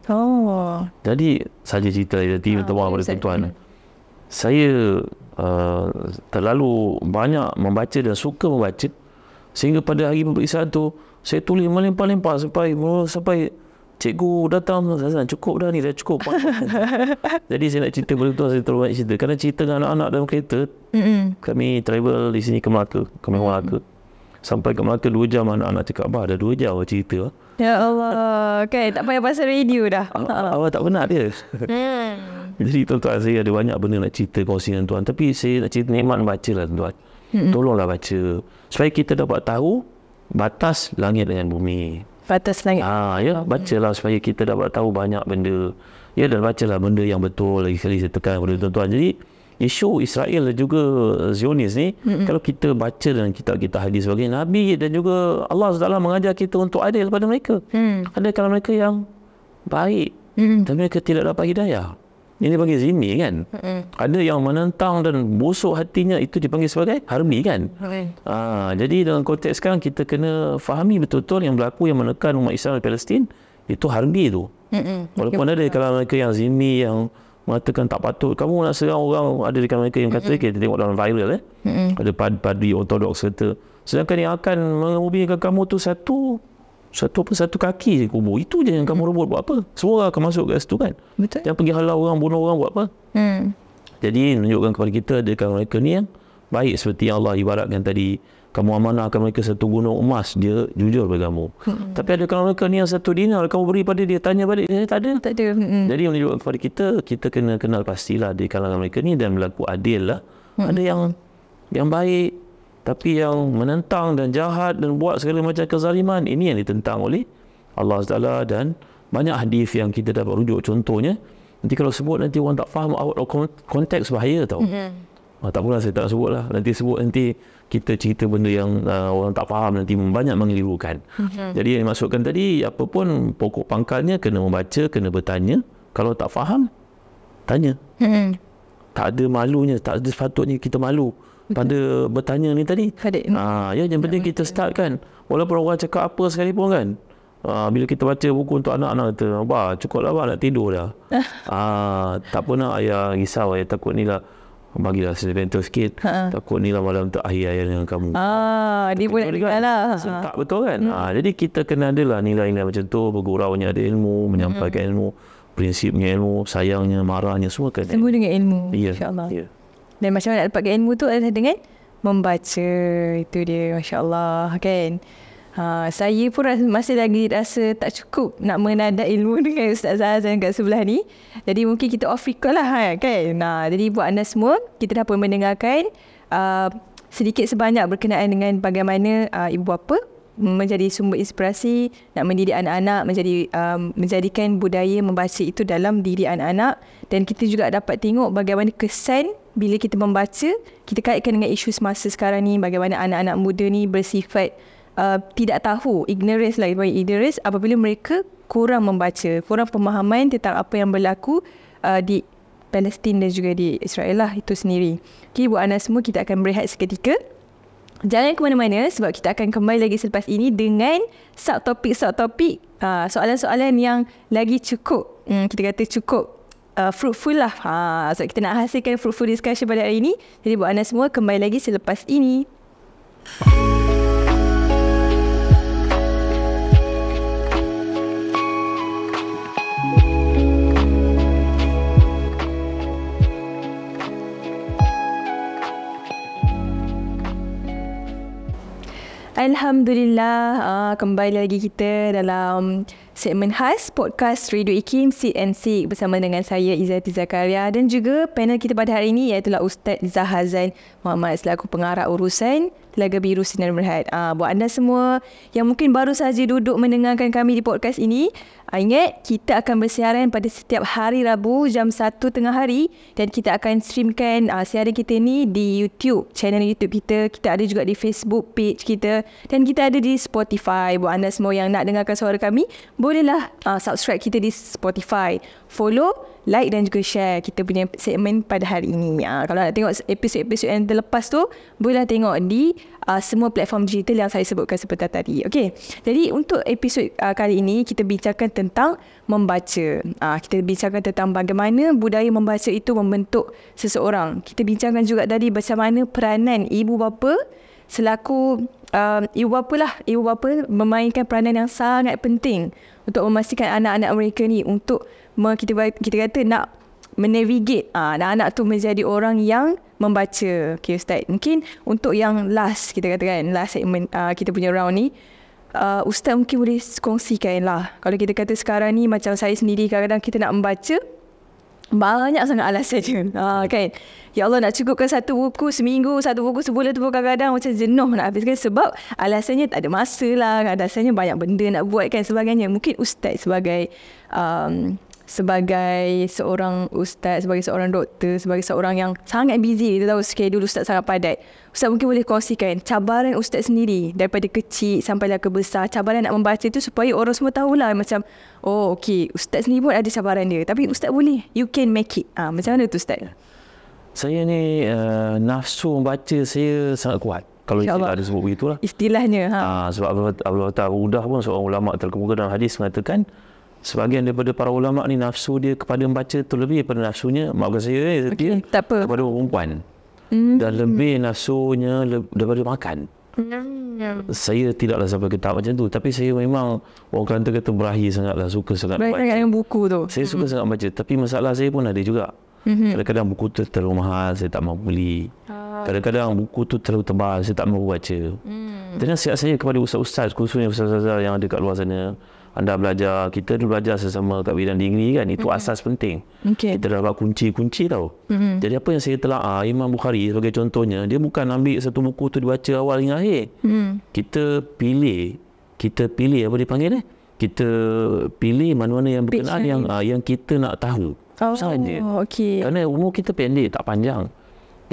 S1: Jadi saja cerita tadi minta maaf pada tuan-tuan. Saya terlalu banyak membaca dan suka membaca sehingga pada hari peperiksaan tu saya tulis melimpah-limpah sampai cikgu datang, cukup dah ni, dah cukup. Jadi saya nak cerita betul-betul, saya terlalu banyak cerita. Kerana cerita dengan anak-anak dalam kereta, kami travel di sini ke Melaka, kami orang Melaka. Sampai ke Melaka 2 jam, anak-anak cakap, "Abah dah 2 jam awak cerita."
S2: Ya Allah, kan tak payah pasal radio dah.
S1: Awak tak penat dia. Jadi tuan-tuan, saya ada banyak benda nak cerita kongsi dengan tuan. Tapi saya nak cerita nikmat baca lah tuan. Tolonglah baca. Supaya kita dapat tahu batas langit dengan bumi.
S2: Batas langit.
S1: Ya, bacalah supaya kita dapat tahu banyak benda. Ya, dan bacalah benda yang betul. Lagi sekali saya tekan kepada tuan-tuan. Jadi isu Israel dan juga Zionis ni, kalau kita baca dalam kitab-kitab hadis sebagai Nabi dan juga Allah SWT mengajar kita untuk adil pada mereka. Ada kalau mereka yang baik dan mereka tidak dapat hidayah, ini dipanggil zimmi kan. Ada yang menentang dan busuk hatinya, itu dipanggil sebagai harbi kan. Jadi dalam konteks sekarang kita kena fahami betul-betul yang berlaku, yang menekan umat Islam di Palestin itu harbi tu. Walaupun ada kalau mereka yang zimmi yang mengatakan tak patut kamu nak serang orang, ada di kalangan mereka yang kata kita tengok dalam viral ada padri ortodoks kata, sedangkan yang akan mengubahkan kamu tu satu kaki je kubur, itu je yang kamu rebut, buat apa? Semua orang akan masuk ke situ kan.
S2: Betul.
S1: Yang pergi halau orang, bunuh orang, buat apa? Jadi menunjukkan kepada kita ada kalangan mereka ni yang baik seperti yang Allah ibaratkan tadi, kamu amanahkan mereka satu gunung emas, dia jujur bagi kamu. Tapi ada kalau mereka ni yang satu dinar, kamu beri pada dia, tanya balik dia, tak ada. Jadi menunjukkan kepada kita, kita kena kenal pastilah di kalangan mereka ni dan berlaku adil lah. Ada yang baik, tapi yang menentang dan jahat dan buat segala macam kezaliman, ini yang ditentang oleh Allah SWT. Dan banyak hadis yang kita dapat rujuk. Contohnya, nanti kalau sebut nanti orang tak faham out of konteks, bahaya tau. Tak apalah, saya tak sebut lah. Nanti sebut, nanti kita cerita benda yang orang tak faham, nanti banyak mengelirukan. Jadi yang dimaksudkan tadi, apa pun pokok pangkalnya, kena membaca, kena bertanya. Kalau tak faham, tanya. Tak ada malunya, tak ada sepatutnya kita malu pada bertanya ni tadi. Yang penting kita start kan. Walaupun orang cakap apa sekalipun kan, bila kita baca buku untuk anak-anak kata, cukup lah nak tidur dah. Tak apa nak ayah risau, ayah takut ni lah, bagilah sentimental sikit. Takut ni lah malam terakhir ayah dengan kamu.
S2: Dia pun nak lah.
S1: Tak betul kan. Jadi kita kena adalah nilai-nilai macam tu. Berguraunya ada ilmu, menyampaikan ilmu, prinsipnya ilmu, sayangnya, marahnya, semua kan.
S2: Semua dengan ilmu,
S1: InsyaAllah.
S2: Dan macam mana nak dapatkan ilmu tu adalah dengan membaca. Itu dia, Masya Allah kan. Saya pun masih lagi rasa tak cukup nak menadak ilmu dengan Ustaz Zahazan kat sebelah ni. Jadi mungkin kita off record lah kan. Jadi buat anda semua, kita dah pun mendengarkan sedikit sebanyak berkenaan dengan bagaimana ibu bapa menjadi sumber inspirasi, nak mendidik anak-anak, menjadikan budaya membaca itu dalam diri anak-anak. Dan kita juga dapat tengok bagaimana kesan bila kita membaca, kita kaitkan dengan isu semasa sekarang ni, bagaimana anak-anak muda ni bersifat tidak tahu, ignorance apabila mereka kurang membaca, kurang pemahaman tentang apa yang berlaku di Palestin dan juga di Israel lah itu sendiri. Okay, buat anda semua, kita akan berehat seketika. Jangan ke mana-mana sebab kita akan kembali lagi selepas ini dengan subtopik soalan-soalan yang lagi cukup, kita kata cukup fruitful lah. So kita nak hasilkan fruitful discussion pada hari ini. Jadi buat anda semua, kembali lagi selepas ini. Alhamdulillah, kembali lagi kita dalam segmen khas podcast Radio IKIM Sit and Seek bersama dengan saya Izzati Zakaria dan juga panel kita pada hari ini iaitu Ustaz Zahazan Muhammad selaku pengarah urusan Telaga Biru Sinar Berhad. Buat anda semua yang mungkin baru saja duduk mendengarkan kami di podcast ini, ingat kita akan bersiaran pada setiap hari Rabu jam 1 tengah hari dan kita akan streamkan siaran kita ni di YouTube, channel YouTube kita. Kita ada juga di Facebook page kita dan kita ada di Spotify. Buat anda semua yang nak dengarkan suara kami, bolehlah subscribe kita di Spotify, follow, like dan juga share kita punya segmen pada hari ini. Kalau nak tengok episod-episod yang terlepas tu, bolehlah tengok di semua platform digital yang saya sebutkan seperti tadi. Okey. Jadi untuk episod kali ini kita bincangkan tentang membaca. Kita bincangkan tentang bagaimana budaya membaca itu membentuk seseorang. Kita bincangkan juga tadi macam mana peranan ibu bapa selaku ibu bapa memainkan peranan yang sangat penting untuk memastikan anak-anak mereka ni untuk kita kata nak menavigate anak-anak tu menjadi orang yang membaca. Okay Ustaz, mungkin untuk yang last kita katakan last segment kita punya round ni, Ustaz mungkin boleh kongsikan lah, kalau kita kata sekarang ni macam saya sendiri kadang-kadang kita nak membaca banyak sangat alasan kan. Ya Allah, nak cukupkan satu buku seminggu, satu buku sebulan tu pun kadang-kadang macam jenuh nak habiskan sebab alasannya tak ada masa lah, alasannya banyak benda nak buat kan sebagainya. Mungkin Ustaz sebagai seorang ustaz, sebagai seorang doktor, sebagai seorang yang sangat busy, kita tahu schedule ustaz sangat padat. Ustaz mungkin boleh kongsikan cabaran ustaz sendiri daripada kecil sampailah ke besar, cabaran nak membaca tu supaya orang semua tahulah macam okey, ustaz sendiri pun ada cabaran dia tapi ustaz boleh, you can make it. Macam mana tu Ustaz?
S1: Saya ni nafsu membaca saya sangat kuat. Kalau istilah ada sebut begitulah
S2: istilahnya.
S1: Sebab Abu Dah pun seorang ulama terkemuka dalam hadis mengatakan sebahagian daripada para ulama ni nafsu dia kepada membaca tu lebih daripada nafsunya, maafkan saya
S2: tak apa,
S1: kepada perempuan. Dan lebih nafsunya daripada makan. Saya tidaklah sampai ke tahap macam tu, tapi saya memang orang Kelantan kata berahi sangatlah, suka sangat
S2: baca dengan buku tu.
S1: Saya suka sangat baca, tapi masalah saya pun ada juga. Kadang-kadang buku tu terlalu mahal, saya tak mahu beli. Kadang-kadang buku tu terlalu tebal, saya tak mampu baca. Jadi nasihat saya kepada ustaz-ustaz, khususnya ustaz-ustaz yang ada kat luar sana, anda belajar, kita dulu belajar sesama kat bidang degree kan, itu asas penting. Kita dah dapat kunci-kunci tau. Jadi apa yang saya telaah, Imam Bukhari sebagai contohnya, dia bukan ambil satu buku tu dibaca awal hingga akhir. Kita pilih apa dipanggil kita pilih mana-mana yang berkenaan yang kita nak tahu sahaja. Kerana umur kita pendek, tak panjang.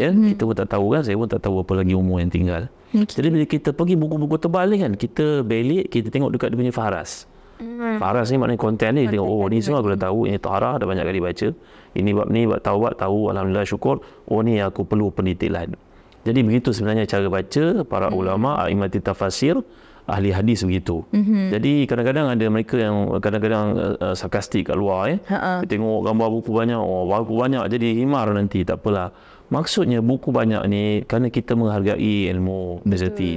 S1: Kita pun tak tahu kan, saya pun tak tahu apa lagi umur yang tinggal. Jadi bila kita pergi buku-buku tebal ni kan, kita belik, kita tengok dekat dia punya faras. Faras ni maknanya konten ni, tengok ni semua aku dah tahu, ini taharah dah banyak kali baca, ini bab ni, bab taubat tahu, alhamdulillah syukur, ni aku perlu pendetailan. Jadi begitu sebenarnya cara baca para ulama, a'immat tafsir, ahli hadis begitu. Jadi kadang-kadang ada mereka yang kadang-kadang sarkastik kat luar tengok gambar buku banyak, buku banyak jadi himar nanti, tak apalah. Maksudnya buku banyak ni kerana kita menghargai ilmu rezeki.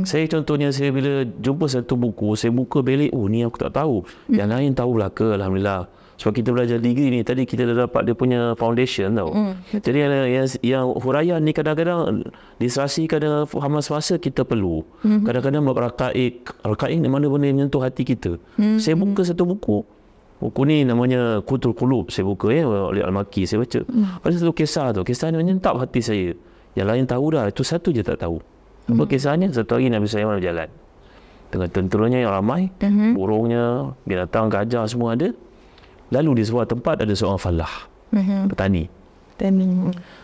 S1: Saya contohnya, saya bila jumpa satu buku, saya buka belik, ni aku tak tahu. Yang lain tahu lah ke, alhamdulillah. Sebab kita belajar degree ni, tadi kita dah dapat dia punya foundation tau. Jadi yang huraian ni kadang-kadang diserasi, kadang fahaman semasa kita perlu. Kadang-kadang buat rakaik ni mana benda yang menyentuh hati kita. Saya buka satu buku. Buku ni namanya Qutul Qulub, saya buka oleh Al-Makki, saya baca. Ada satu kisah tu, kisah ni menyentap hati saya. Yang lain tahu dah, itu satu je tak tahu. Apa kisahnya? Satu hari Nabi Sulaiman berjalan. Tengah tenteranya yang ramai, burungnya, binatang, gajah semua ada. Lalu di sebuah tempat ada seorang falah, petani.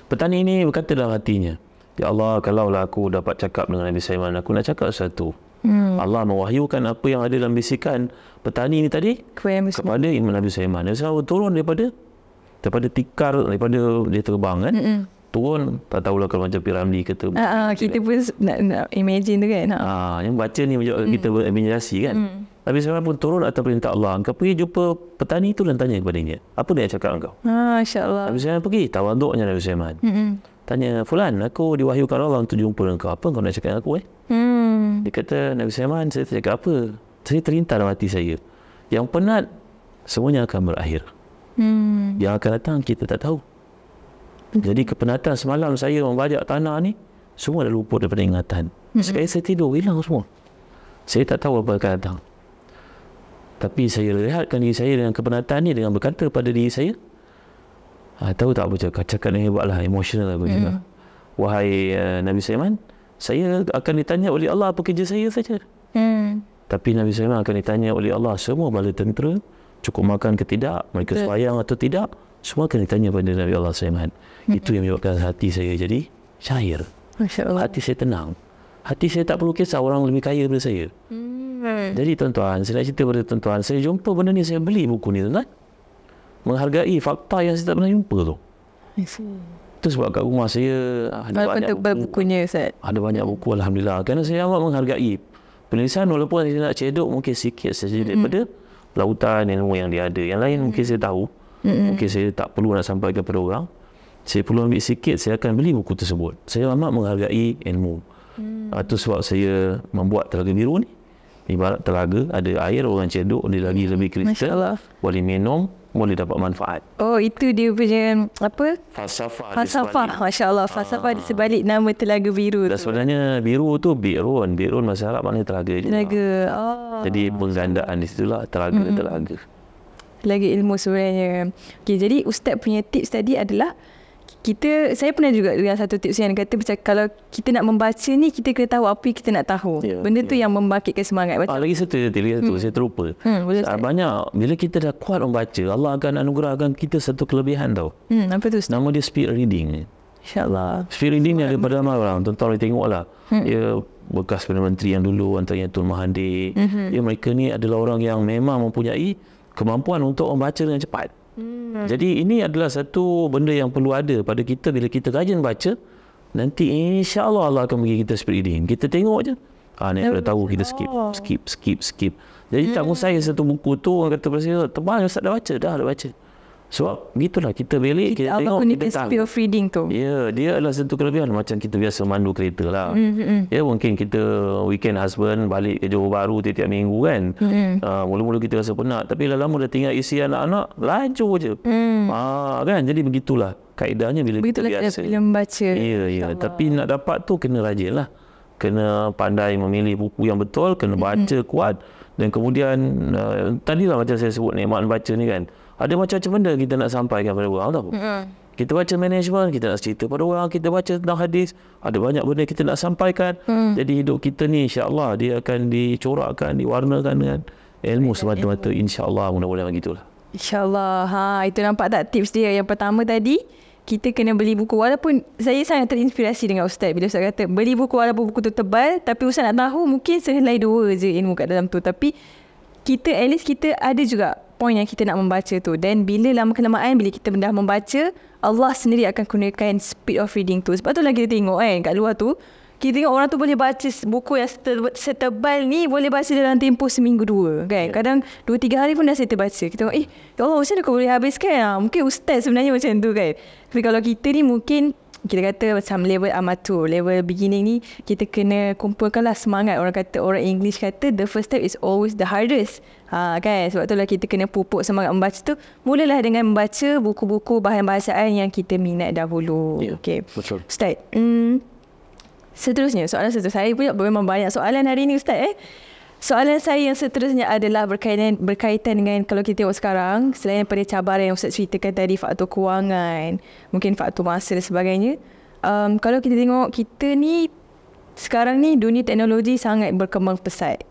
S1: Petani ini berkata dalam hatinya, ya Allah, kalaulah aku dapat cakap dengan Nabi Sulaiman, aku nak cakap sesuatu. Allah mewahyukan apa yang ada dalam bisikan petani ni tadi kepada Imam Nabi Sulaiman. Nabi Sulaiman turun daripada tikar, daripada dia terbang kan, turun, tak tahulah kalau macam Piramli kata.
S2: Kita pun nak imagine tu kan.
S1: Yang baca ni kita berimajinasi kan. Nabi Sulaiman pun turun atas perintah Allah. Engkau pergi jumpa petani tu dan tanya kepadanya, apa dia cakap engkau?
S2: Masya-Allah.
S1: Nabi Sulaiman pergi, tawaduknya Nabi Sulaiman. Tanya, fulan, aku diwahyukan Allah untuk jumpa engkau, apa engkau nak cakap dengan aku? Dia kata, Nabi Sulaiman, saya cakap apa? Saya terlintas dalam hati saya, yang penat semuanya akan berakhir. Yang akan datang kita tak tahu. Jadi kepenatan semalam saya membajak tanah ni, semua dah luput daripada ingatan. Sekali saya tidur, hilang semua. Saya tak tahu apa akan datang. Tapi saya rehatkan diri saya dengan kepenatan ni, dengan berkata pada diri saya, tahu tak apa cakap yang hebatlah, emosional aku juga. Wahai Nabi Sulaiman, saya akan ditanya oleh Allah apa kerja saya saja. Tapi Nabi Sulaiman akan ditanya oleh Allah semua bala tentera, cukup makan ke tidak, mereka sembahyang atau tidak, semua akan ditanya pada Nabi Allah Sulaiman. Itu yang menyebabkan hati saya jadi syair. Hati saya tenang. Hati saya tak perlu kisah orang lebih kaya daripada saya. Jadi tuan-tuan, saya nak cerita pada tuan-tuan, saya jumpa benda ni, saya beli buku ni tuan-tuan. Menghargai fakta yang saya tak pernah jumpa tu. Itu sebab kat rumah saya ada banyak
S2: bukunya, Ustaz.
S1: Ada banyak buku, alhamdulillah. Kerana saya amat menghargai penulisan, walaupun saya nak cedok mungkin sikit saja daripada lautan ilmu yang dia ada. Yang lain mungkin saya tahu, mungkin saya tak perlu nak sampaikan kepada orang. Saya perlu ambil sikit, saya akan beli buku tersebut. Saya amat menghargai ilmu. Itu sebab saya membuat Telaga Biru ni. Ibarat telaga, ada air, orang cedok, dia lagi lebih kristal, boleh minum, boleh dapat manfaat.
S2: Itu dia punya apa?
S1: Falsafah.
S2: Masya-Allah, falsafah di sebalik nama Telaga Biru.
S1: Dan sebenarnya biru tu bi'run. Bi'run bahasa Arab maknanya telaga je.
S2: Telaga.
S1: Jadi penggandaan di situlah telaga.
S2: Telaga ilmu sebenarnya. Okey, jadi Ustaz punya tips tadi adalah saya pernah juga dengan satu tips yang kata macam kalau kita nak membaca ni, kita kena tahu apa yang kita nak tahu. Benda tu yang membangkitkan semangat.
S1: Lagi satu saya terlupa. Banyak bila kita dah kuat membaca, Allah akan anugerahkan kita satu kelebihan tau.
S2: Apa tu?
S1: Nama dia speed reading.
S2: InsyaAllah.
S1: Speed reading ni ada pada ramai orang. Tuan-tuan boleh tengoklah. Dia bekas Perdana Menteri yang dulu, antaranya Tun Mahathir. Mereka ni adalah orang yang memang mempunyai kemampuan untuk membaca dengan cepat. Jadi ini adalah satu benda yang perlu ada pada kita. Bila kita rajin baca, nanti insya-Allah Allah akan bagi kita speed reading. Kita tengok je, ni dah tahu, kita skip. Jadi tak mustahil satu buku tu orang kata pada saya, tebal Ustaz dah baca. Sebab gitulah, kita belik, kita tengok, kita tahu.
S2: Speed of reading tu.
S1: Ya, dia adalah satu kelebihan. Macam kita biasa mandu kereta lah. Ya, mungkin kita weekend husband balik ke Johor Bahru tiap-tiap minggu kan. Mula-mula kita rasa penat. Tapi lama-lama dah tinggal isi anak-anak, laju je. Kan, jadi begitulah. kaedahnya bila kita
S2: Begitulah
S1: biasa.
S2: bila membaca.
S1: Ya. Tapi nak dapat tu kena rajin lah. Kena pandai memilih buku yang betul, kena baca kuat. Dan kemudian tadilah macam saya sebut nikmat baca ni kan. Ada macam-macam benda kita nak sampaikan pada orang tahu. Kita baca management, kita nak cerita pada orang, kita baca tentang hadis, ada banyak benda kita nak sampaikan. Jadi hidup kita ni insya-Allah dia akan dicorakkan, diwarnakan dengan ilmu semata-mata, insya-Allah, mudah-mudahan begitulah.
S2: InsyaAllah. Itu nampak tak tips dia. Yang pertama tadi, kita kena beli buku. Walaupun saya sangat terinspirasi dengan Ustaz. Bila Ustaz kata, beli buku walaupun buku tu tebal, tapi Ustaz nak tahu mungkin sehelai 2 je ilmu kat dalam tu. Tapi kita, at least kita ada juga point yang kita nak membaca tu. Dan bila lama-kelamaan, bila kita dah membaca, Allah sendiri akan kurniakan speed of reading tu. Sebab tu lah kita tengok kan, kat luar tu, kita tengok orang tu boleh baca buku yang setebal ni, boleh baca dalam tempoh seminggu 2 kan. Kadang 2-3 hari pun dah saya terbaca. Kita tengok, ya Allah, macam mana kau boleh habiskan? Mungkin Ustaz sebenarnya macam tu kan. Tapi kalau kita ni mungkin, kita kata macam level amatur, level beginning ni, kita kena kumpulkanlah semangat. Orang English kata, the first step is always the hardest. Kan, sebab tu lah kita kena pupuk semangat membaca tu. Mulalah dengan membaca buku-buku bahan bahasaan yang kita minat dahulu. Okay.
S1: Betul.
S2: Ustaz, seterusnya, soalan seterusnya. Saya pun memang banyak soalan hari ni Ustaz. Soalan saya yang seterusnya adalah berkaitan dengan, kalau kita tengok sekarang, selain daripada cabaran yang Ustaz ceritakan tadi, faktor kewangan, mungkin faktor masa dan sebagainya. Kalau kita tengok, kita ni sekarang ni dunia teknologi sangat berkembang pesat.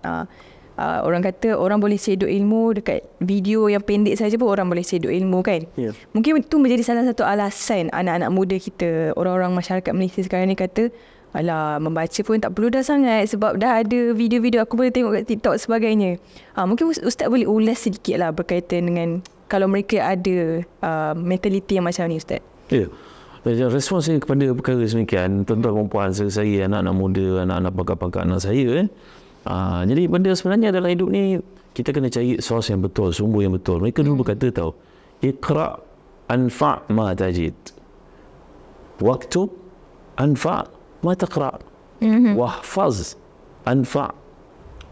S2: Orang kata orang boleh sedut ilmu dekat video yang pendek saja pun orang boleh sedut ilmu kan. Mungkin itu menjadi salah satu alasan anak-anak muda kita, orang-orang masyarakat Malaysia sekarang ni kata, alah, membaca pun tak perlu dah sangat sebab dah ada video-video aku boleh tengok kat TikTok sebagainya. Mungkin Ustaz boleh ulas sedikit lah berkaitan dengan kalau mereka ada mentaliti yang macam ni Ustaz.
S1: Ya. Respons saya kepada perkara semikian, tuan-tuan perempuan saya, anak-anak muda, anak-anak pakar-pakar anak saya kan. Jadi benda sebenarnya dalam hidup ni kita kena cari source yang betul, sumber yang betul. Mereka dulu berkata tau, Iqra' anfa' ma tajid. Waktub anfa' ma taqra'. Wahfaz anfa'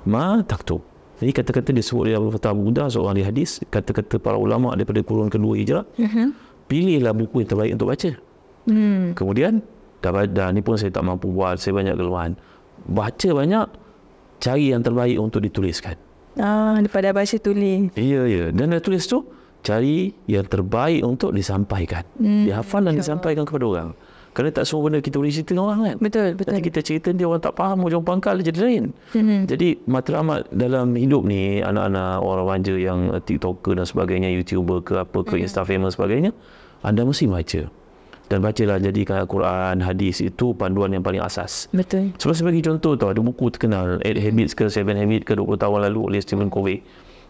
S1: ma taktub. Jadi kata-kata disebut dalam Fatah Buddha, seorang ahli hadis, kata-kata para ulama daripada kurun kedua Hijrah. Pilihlah buku yang terbaik untuk baca. Kemudian dah ni pun saya tak mampu buat, saya banyak kelemahan. Baca banyak, cari yang terbaik untuk dituliskan.
S2: Daripada baca tulis.
S1: Ya. Dan dah tulis tu, cari yang terbaik untuk disampaikan. Dihafal dan disampaikan kepada orang. Kerana tak semua benda kita boleh cerita dengan orang kan.
S2: Betul.
S1: Nanti kita cerita dia orang tak faham, hujung pangkal dia jadi lain. Jadi matlamat dalam hidup ni, anak-anak orang remaja yang TikToker dan sebagainya, YouTuber ke apa ke, Insta famous sebagainya, anda mesti baca. Dan bacalah, jadikan Al-Quran, hadis itu panduan yang paling asas.
S2: Betul.
S1: Sebab saya bagi contoh tau, ada buku terkenal 8 Habits ke 7 Habits ke 20 tahun lalu oleh Stephen Covey,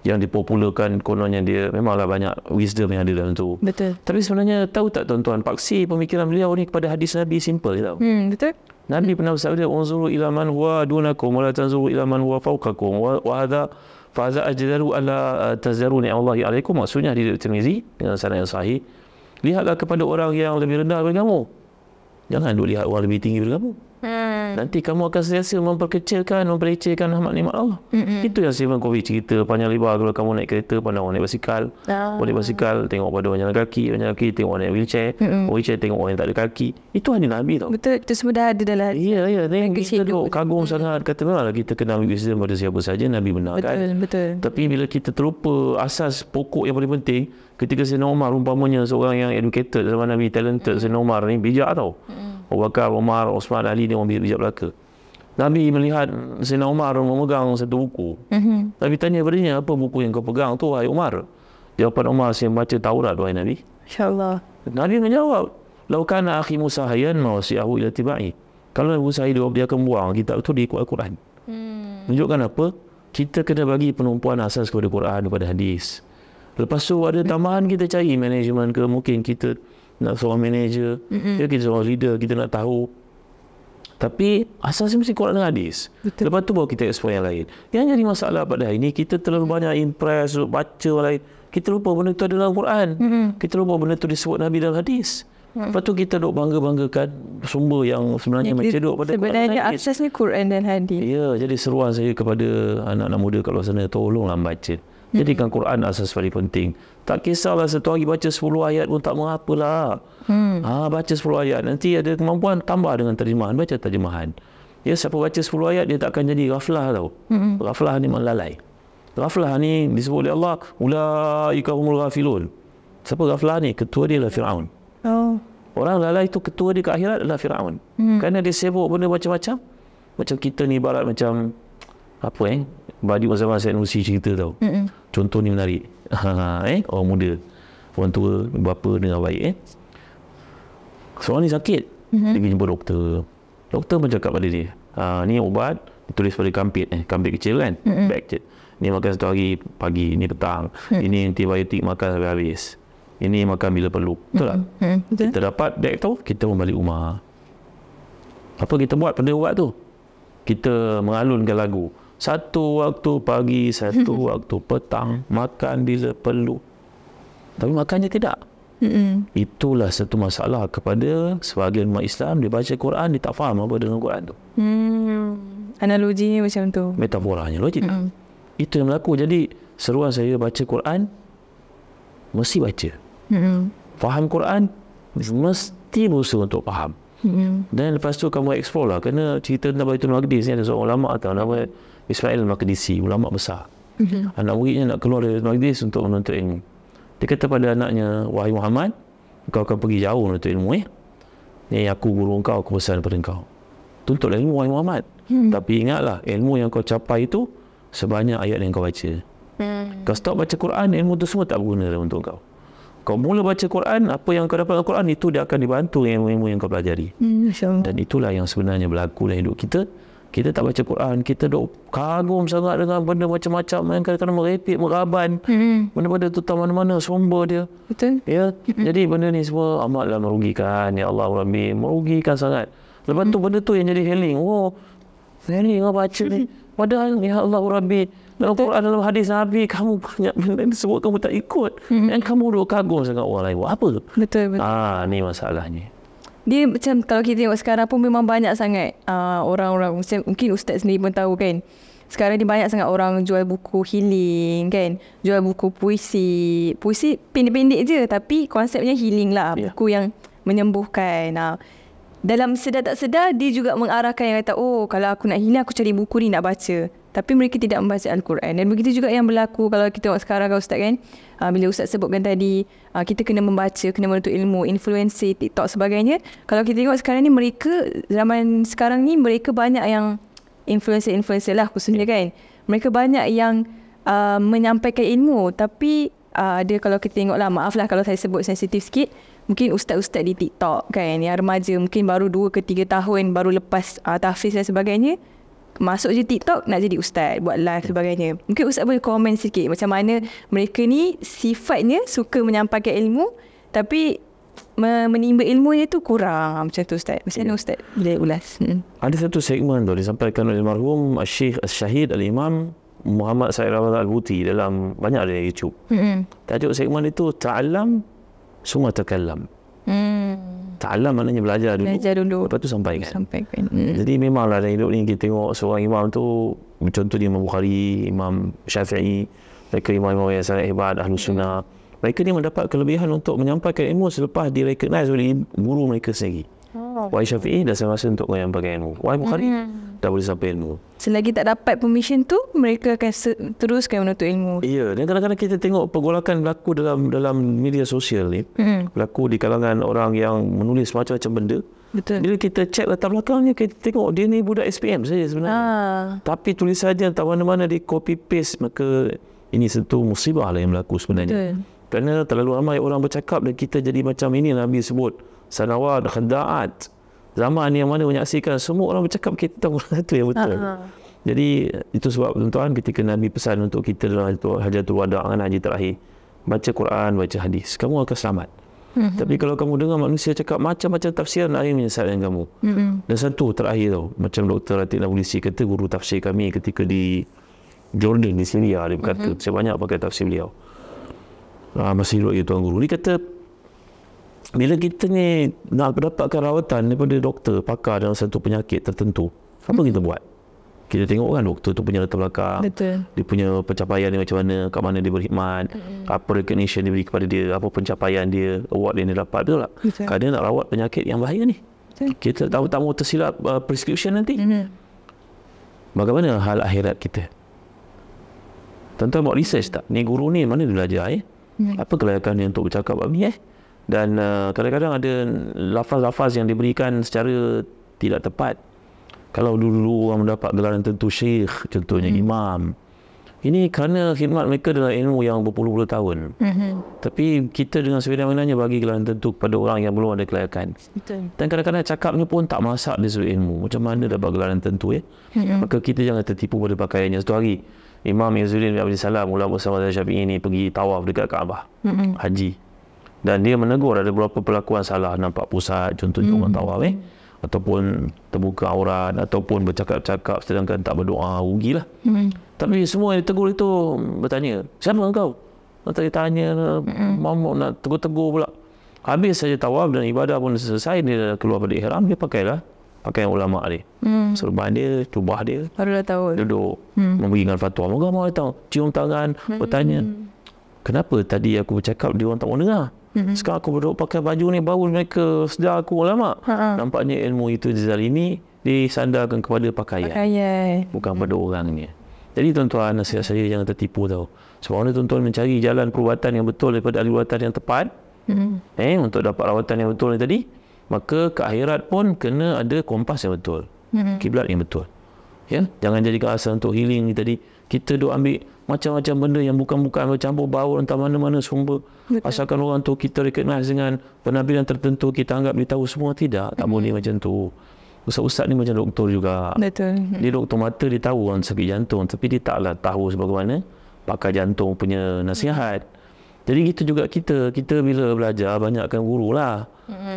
S1: yang dipopularkan, kononnya dia memanglah banyak wisdom yang ada dalam tu.
S2: Betul.
S1: Tapi sebenarnya tahu tak tuan-tuan, paksi pemikiran beliau ni kepada hadis Nabi simple je tau.
S2: Betul.
S1: Nabi pernah bersabda, unzuru ila man huwa dunakum wa la tanzuru ila man huwa fawqakum wa hadha fa hadha ajdaru alla tazaruni Allahi alaikum. Maksudnya hadis Tirmizi dengan sanad yang sahih, lihatlah kepada orang yang lebih rendah daripada kamu, jangan duk lihat orang lebih tinggi daripada kamu. Nanti kamu akan sentiasa memperkecilkan, memperlecehkan nikmat Allah. Itu yang Stephen Covey cerita panjang lebar. Kalau kamu naik kereta, pandang orang naik basikal. Orang naik basikal, tengok pada orang jalan kaki. Orang jalan kaki, tengok orang naik wheelchair. Wheelchair, tengok orang yang tak ada kaki. Itu hadis Nabi tau.
S2: Betul, itu semua dah ada dalam.
S1: Ya. Kita duk kagum sangat. Kata memanglah kita kena ambil wisdom pada siapa saja, Nabi benar kan.
S2: Betul.
S1: Tapi bila kita terlupa asas pokok yang paling penting, ketika Sayyidina Umar umpamanya seorang yang educated zaman Nabi, talented, Sayyidina Umar ni bijak tau. Abu Bakar, Umar, Osman, Ali ni orang bijak belaka. Nabi melihat Sayyidina Umar memegang satu buku. Nabi tanya padanya, apa buku yang kau pegang tu wahai Umar? Jawapan Umar, saya baca Taurat wahai Nabi.
S2: InsyaAllah.
S1: Nabi menjawab, lau kana akhi Musa hayyan ma wasi'ahu ila tiba'i. Kalau Musa hidup, dia akan buang kitab tu, dia ikut Al-Quran. Menunjukkan apa? Kita kena bagi penumpuan asas kepada Quran, kepada hadis. Lepas tu ada tambahan, kita cari management ke, mungkin kita nak seorang manager, kita seorang leader, kita nak tahu. Tapi asasnya mesti Quran dan hadis. Betul. Lepas tu baru kita explore yang lain. Yang jadi masalah pada hari ini, kita terlalu banyak impress, baca orang lain. Kita lupa benda tu ada dalam Quran. Kita lupa benda tu disebut Nabi dalam hadis. Lepas tu kita duk bangga-banggakan sumber yang sebenarnya mencedok pada Quran dan hadis.
S2: Sebenarnya asasnya Quran dan hadis.
S1: Ya, jadi seruan saya kepada anak-anak muda kat luar sana, tolonglah baca. Jadikan Quran asas paling penting. Tak kisahlah satu hari baca 10 ayat pun tak mengapalah. Baca 10 ayat. Nanti ada kemampuan tambah dengan terjemahan. Baca terjemahan. Ya, siapa baca 10 ayat dia tak akan jadi ghaflah tau. Ghaflah ni melalai. Ghaflah ni disebut oleh Allah, ulaika humul ghafilun. Siapa ghaflah ni? Ketua dia adalah Fir'aun. Orang lalai tu ketua dia ke akhirat adalah Fir'aun. Kerana dia sibuk benda macam-macam. Macam kita ni ibarat macam Badi masa-masa Said cerita tau. Contoh ni menarik. Orang muda, orang tua, bapa dengan baik. Seorang ni sakit, dia pergi jumpa doktor. Doktor pun cakap pada dia, ni ubat ditulis pada kampit kecil kan, bag kecil. Ni makan satu hari pagi, ni petang. Ini antibiotik makan sampai habis. Ini makan bila perlu. Betul tak? Kita dapat bag tu, kita pun balik rumah. Apa kita buat pada ubat tu? Kita mengalunkan lagu. Satu waktu pagi, satu waktu petang, makan bila perlu. Tapi makannya tidak. Itulah satu masalah kepada sebahagian umat Islam. Dia baca Quran, dia tak faham apa dengan Quran tu.
S2: Analoginya macam tu.
S1: Metaforanya logik. Itu yang berlaku. Jadi seruan saya baca Quran, mesti baca. Faham Quran, mesti berusaha untuk faham. Dan lepas tu kamu explore lah. Kerana cerita tentang Baitul Maqdis ni ada seorang ulama tahu nama Ismail Al-Maqdisi, ulama besar. Anak muridnya nak keluar dari Baitul Maqdis untuk menuntut ilmu. Dia kata pada anaknya, wahai Muhammad, kau akan pergi jauh menuntut ilmu. Ni aku guru kau, aku pesan pada kau. Tuntutlah ilmu, wahai Muhammad. Tapi ingatlah, ilmu yang kau capai itu sebanyak ayat yang kau baca. Kau stop baca Quran, ilmu tu semua tak berguna untuk kau. Kau mula baca Quran, apa yang kau dapat dalam Quran itu dia akan dibantu dengan ilmu yang kau pelajari. Dan itulah yang sebenarnya berlaku dalam hidup kita. Kita tak baca Quran, kita duk kagum sangat dengan benda macam-macam yang kadang-kadang merepek, meraban. Benda-benda tu tak mana-mana sumber dia.
S2: Betul.
S1: Ya, jadi benda ni semua amatlah merugikan. Ya Allah Rabbi, merugikan sangat. Lepas tu benda tu yang jadi healing. Healing kau baca ni. Padahal ya Allah Rabbi, dalam Quran, dalam hadis Nabi, kamu banyak benda disebut kamu tak ikut. Dan kamu duk kagum sangat orang lain. Buat apa?
S2: Betul.
S1: Ni masalahnya.
S2: Dia macam kalau kita tengok sekarang pun memang banyak sangat orang-orang, mungkin Ustaz sendiri pun tahu kan, sekarang ni banyak sangat orang jual buku healing kan, jual buku puisi pendek-pendek je tapi konsepnya healing lah, buku yang menyembuhkan. Dalam sedar tak sedar dia juga mengarahkan yang kata, kalau aku nak healing aku cari buku ni nak baca. Tapi mereka tidak membaca Al-Quran. Dan begitu juga yang berlaku kalau kita tengok sekarang kan Ustaz kan. Bila Ustaz sebutkan tadi, kita kena membaca, kena menuntut ilmu, influencer, TikTok sebagainya. Kalau kita tengok sekarang ni mereka, zaman sekarang ni mereka banyak yang influencer lah khususnya kan. Mereka banyak yang menyampaikan ilmu. Tapi ada kalau kita tengok lah, maaf lah kalau saya sebut sensitif sikit. Mungkin ustaz-ustaz di TikTok kan, yang remaja mungkin baru 2 ke 3 tahun, baru lepas tahfiz dan sebagainya. Masuk je TikTok nak jadi ustaz, buat live sebagainya. Mungkin ustaz boleh komen sikit macam mana mereka ni sifatnya suka menyampaikan ilmu tapi menimba ilmunya tu kurang. Macam tu Ustaz. Macam mana Ustaz boleh ulas?
S1: Ada satu segmen tu disampaikan oleh almarhum Syekh Syahid Al-Imam Muhammad Said Al-Buti dalam banyak ada YouTube. Tajuk segmen itu Ta'alam Summa Takallam. Ta'alam maknanya belajar dulu. Lepas tu sampaikan. Jadi memanglah dalam hidup ni kita tengok seorang imam tu, contohnya Imam Bukhari, Imam Syafi'i, mereka imam-imam yang sangat hebat, Ahlu Sunnah. Mereka ni mendapat kelebihan untuk menyampaikan ilmu selepas direcognize oleh guru mereka sendiri. Wahai Syafi'i dah saya masa untuk menyampaikan ilmu. Wahai Bukhari dah boleh sampai ilmu.
S2: Selagi tak dapat permission tu, mereka akan teruskan menuntut ilmu.
S1: Ya, dan kadang-kadang kita tengok pergolakan berlaku dalam media sosial ni. Berlaku di kalangan orang yang menulis macam-macam benda.
S2: Betul.
S1: Bila kita cek latar belakangnya, kita tengok dia ni budak SPM saja sebenarnya. Tapi tulisannya tak mana-mana di copy paste, maka ini satu musibah lah yang berlaku sebenarnya. Betul. Kerana terlalu ramai orang bercakap dan kita jadi macam ini Nabi sebut sanawat, khada'at. Zaman yang mana menyaksikan semua orang bercakap, kita tahu satu yang betul. Jadi itu sebab tuan-tuan ketika Nabi pesan untuk kita dalam Hajatul Wada' kan, haji terakhir, baca Quran, baca hadis, kamu akan selamat. Tapi kalau kamu dengar manusia cakap macam-macam tafsiran, akhirnya menyesatkan kamu. Dan satu terakhir tau, macam Dr. Atik Nabulisi kata, guru tafsir kami ketika di Jordan, di Syria, dia berkata, saya banyak pakai tafsir beliau. Masih hidup lagi tuan guru. Dia kata, bila kita ni nak mendapatkan rawatan daripada doktor, pakar dalam satu penyakit tertentu, apa kita buat? Kita tengok kan doktor tu punya latar belakang,
S2: Betul.
S1: dia punya pencapaian dia macam mana, kat mana dia berkhidmat, apa recognition dia beri kepada dia, apa pencapaian dia, award yang dia dapat, betul tak?
S2: Betul.
S1: Kadang nak rawat penyakit yang bahaya ni,
S2: Betul.
S1: kita tahu tak mau tersilap prescription nanti. Bagaimana hal akhirat kita? Tuan-tuan buat research tak? Ni guru ni mana dia belajar apa kelayakan dia untuk bercakap bab ni Dan kadang-kadang ada lafaz-lafaz yang diberikan secara tidak tepat. Kalau dulu orang mendapat gelaran tentu syekh, contohnya imam, ini kerana khidmat mereka dalam ilmu yang berpuluh-puluh tahun. Tapi kita dengan sewenang-wenangnya bagi gelaran tentu kepada orang yang belum ada kelayakan.
S2: Betul.
S1: Dan kadang-kadang cakapnya pun tak masak dari sudut ilmu. Macam mana dapat gelaran tentu Maka kita jangan tertipu pada pakaiannya. Satu hari Imam Izzuddin bin Abdul Salam, ulama besar mazhab Syafi'i ini pergi tawaf dekat Kaabah, haji. Dan dia menegur ada beberapa perlakuan salah, nampak pusat contohnya orang tawaf ataupun terbuka aurat, ataupun bercakap-cakap sedangkan tak berdoa, rugilah. Tapi semua yang ditegur itu bertanya, siapa engkau? Tak ditanya, mau nak tegur-tegur pula. Habis saja tawaf dan ibadah pun selesai, dia keluar pada ihram, dia pakailah pakaian ulama dia, serban dia, jubah dia,
S2: Barulah tahu.
S1: duduk memberikan fatwa. Moga mau tahu, cium tangan, bertanya, kenapa tadi aku bercakap dia orang tak mau dengar? Sekarang aku duduk pakai baju ni baru mereka sedar aku ulama. Nampaknya ilmu itu dizalimi, disandarkan kepada pakaian, bukan pada orangnya. Jadi tuan-tuan, nasihat saya jangan tertipu tau. Sebab mana tuan-tuan mencari jalan perubatan yang betul daripada ahli perubatan yang tepat, untuk dapat rawatan yang betul ni tadi, maka ke akhirat pun kena ada kompas yang betul, kiblat yang betul. Jangan jadikan asal untuk healing ni tadi. Kita duk ambil macam-macam benda yang bukan-bukan, bercampur baur entah mana-mana sumber. Asalkan orang tu kita recognize dengan penampilan tertentu, kita anggap dia tahu semua. Tidak, tak boleh macam tu. Ustaz-ustaz ni macam doktor juga.
S2: Betul.
S1: Dia doktor mata, dia tahu orang sakit jantung, tapi dia taklah tahu sebagaimana pakar jantung punya nasihat. Jadi kita juga kita bila belajar banyakkan guru lah.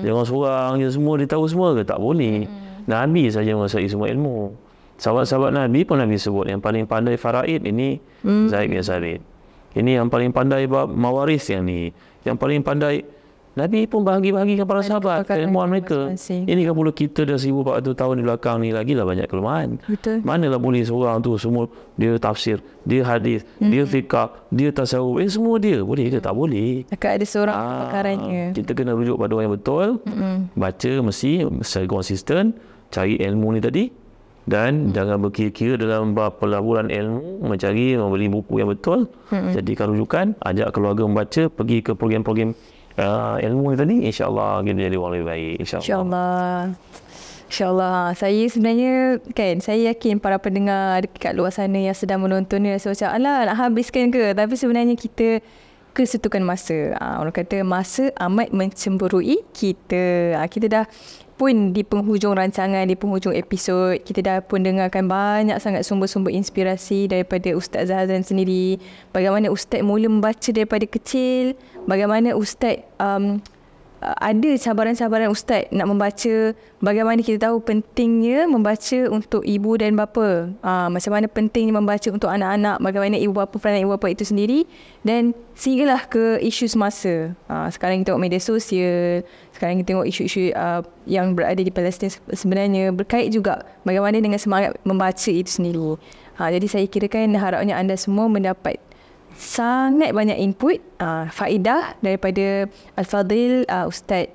S1: Jangan seorang je semua dia tahu semua ke? Tak boleh. Nabi saja menguasai semua ilmu. Sahabat-sahabat Nabi pun Nabi sebut yang paling pandai faraid ini Zaid bin Sabit. Ini yang paling pandai bab mawaris yang ni. Yang paling pandai, Nabi pun bahagi-bahagikan para sahabat keilmuan mereka. Ini kan pula kita dah 1400 tahun di belakang ni, lagilah banyak kelemahan.
S2: Betul.
S1: Manalah boleh seorang tu semua dia tafsir, dia hadis, dia fiqh, dia tasawuf, semua dia. Boleh ke? Tak boleh.
S2: Akan ada seorang pakarannya.
S1: Kita kena rujuk pada orang yang betul. Baca mesti secara konsisten, cari ilmu ni tadi. Dan jangan berkira-kira dalam bab pelaburan ilmu, membeli buku yang betul. Jadikan rujukan, ajak keluarga membaca, pergi ke program-program ilmu tadi, insya-Allah kita jadi orang lebih baik, insya-Allah.
S2: InsyaAllah. Saya sebenarnya kan, saya yakin para pendengar dekat luar sana yang sedang menonton ni rasa macam alah nak habiskan ke, tapi sebenarnya kita kesetukan masa. Orang kata masa amat mencemburui kita. Kita dah pun di penghujung rancangan, di penghujung episod, kita dah pun dengarkan banyak sangat sumber-sumber inspirasi daripada Ustaz Zahazan sendiri. Bagaimana Ustaz mula membaca daripada kecil, bagaimana Ustaz ada cabaran-cabaran Ustaz nak membaca, bagaimana kita tahu pentingnya membaca untuk ibu dan bapa, macam mana pentingnya membaca untuk anak-anak, bagaimana ibu bapa, peranan ibu bapa itu sendiri, dan sehinggalah ke isu semasa. Sekarang kita tengok media sosial, sekarang kita tengok isu-isu yang berada di Palestin sebenarnya berkait juga bagaimana dengan semangat membaca itu sendiri. Jadi saya kirakan harapnya anda semua mendapat sangat banyak input, faedah daripada Al-Fadhil Ustaz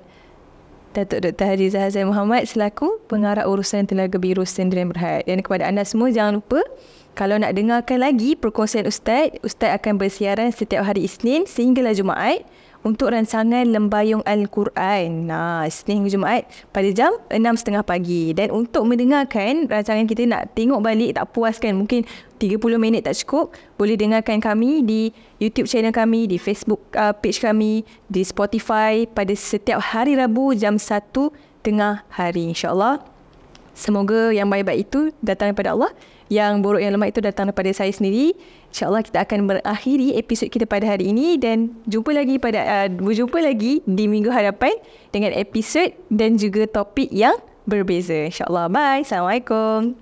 S2: Datuk Dr. Haji Zahazan Muhammad selaku pengarah urusan tenaga biru Sdn Bhd. Dan kepada anda semua, jangan lupa kalau nak dengarkan lagi perkongsian Ustaz akan bersiaran setiap hari Isnin sehinggalah Jumaat untuk rancangan Lembayung Al-Quran. Isnin hingga Jumaat pada jam 6.30 pagi. Dan untuk mendengarkan rancangan kita, nak tengok balik tak puas kan, mungkin 30 minit tak cukup, boleh dengarkan kami di YouTube channel kami, di Facebook page kami, di Spotify pada setiap hari Rabu jam 1 tengah hari, insyaAllah. Semoga yang baik-baik itu datang daripada Allah, yang buruk yang lemah itu datang daripada saya sendiri. InsyaAllah kita akan berakhiri episod kita pada hari ini dan berjumpa lagi di minggu hadapan dengan episod dan juga topik yang berbeza. InsyaAllah. Bye. Assalamualaikum.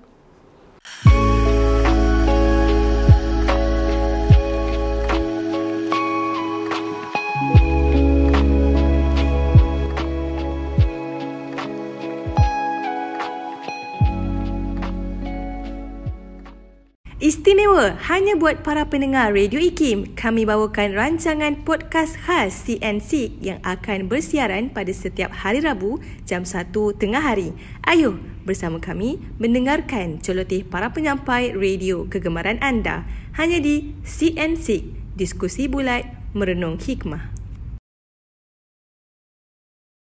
S2: Istimewa hanya buat para pendengar Radio IKIM. Kami bawakan rancangan podcast khas CNC yang akan bersiaran pada setiap hari Rabu jam 1 tengah hari. Ayuh bersama kami mendengarkan celoteh para penyampai radio kegemaran anda hanya di CNC. Diskusi bulat merenung hikmah.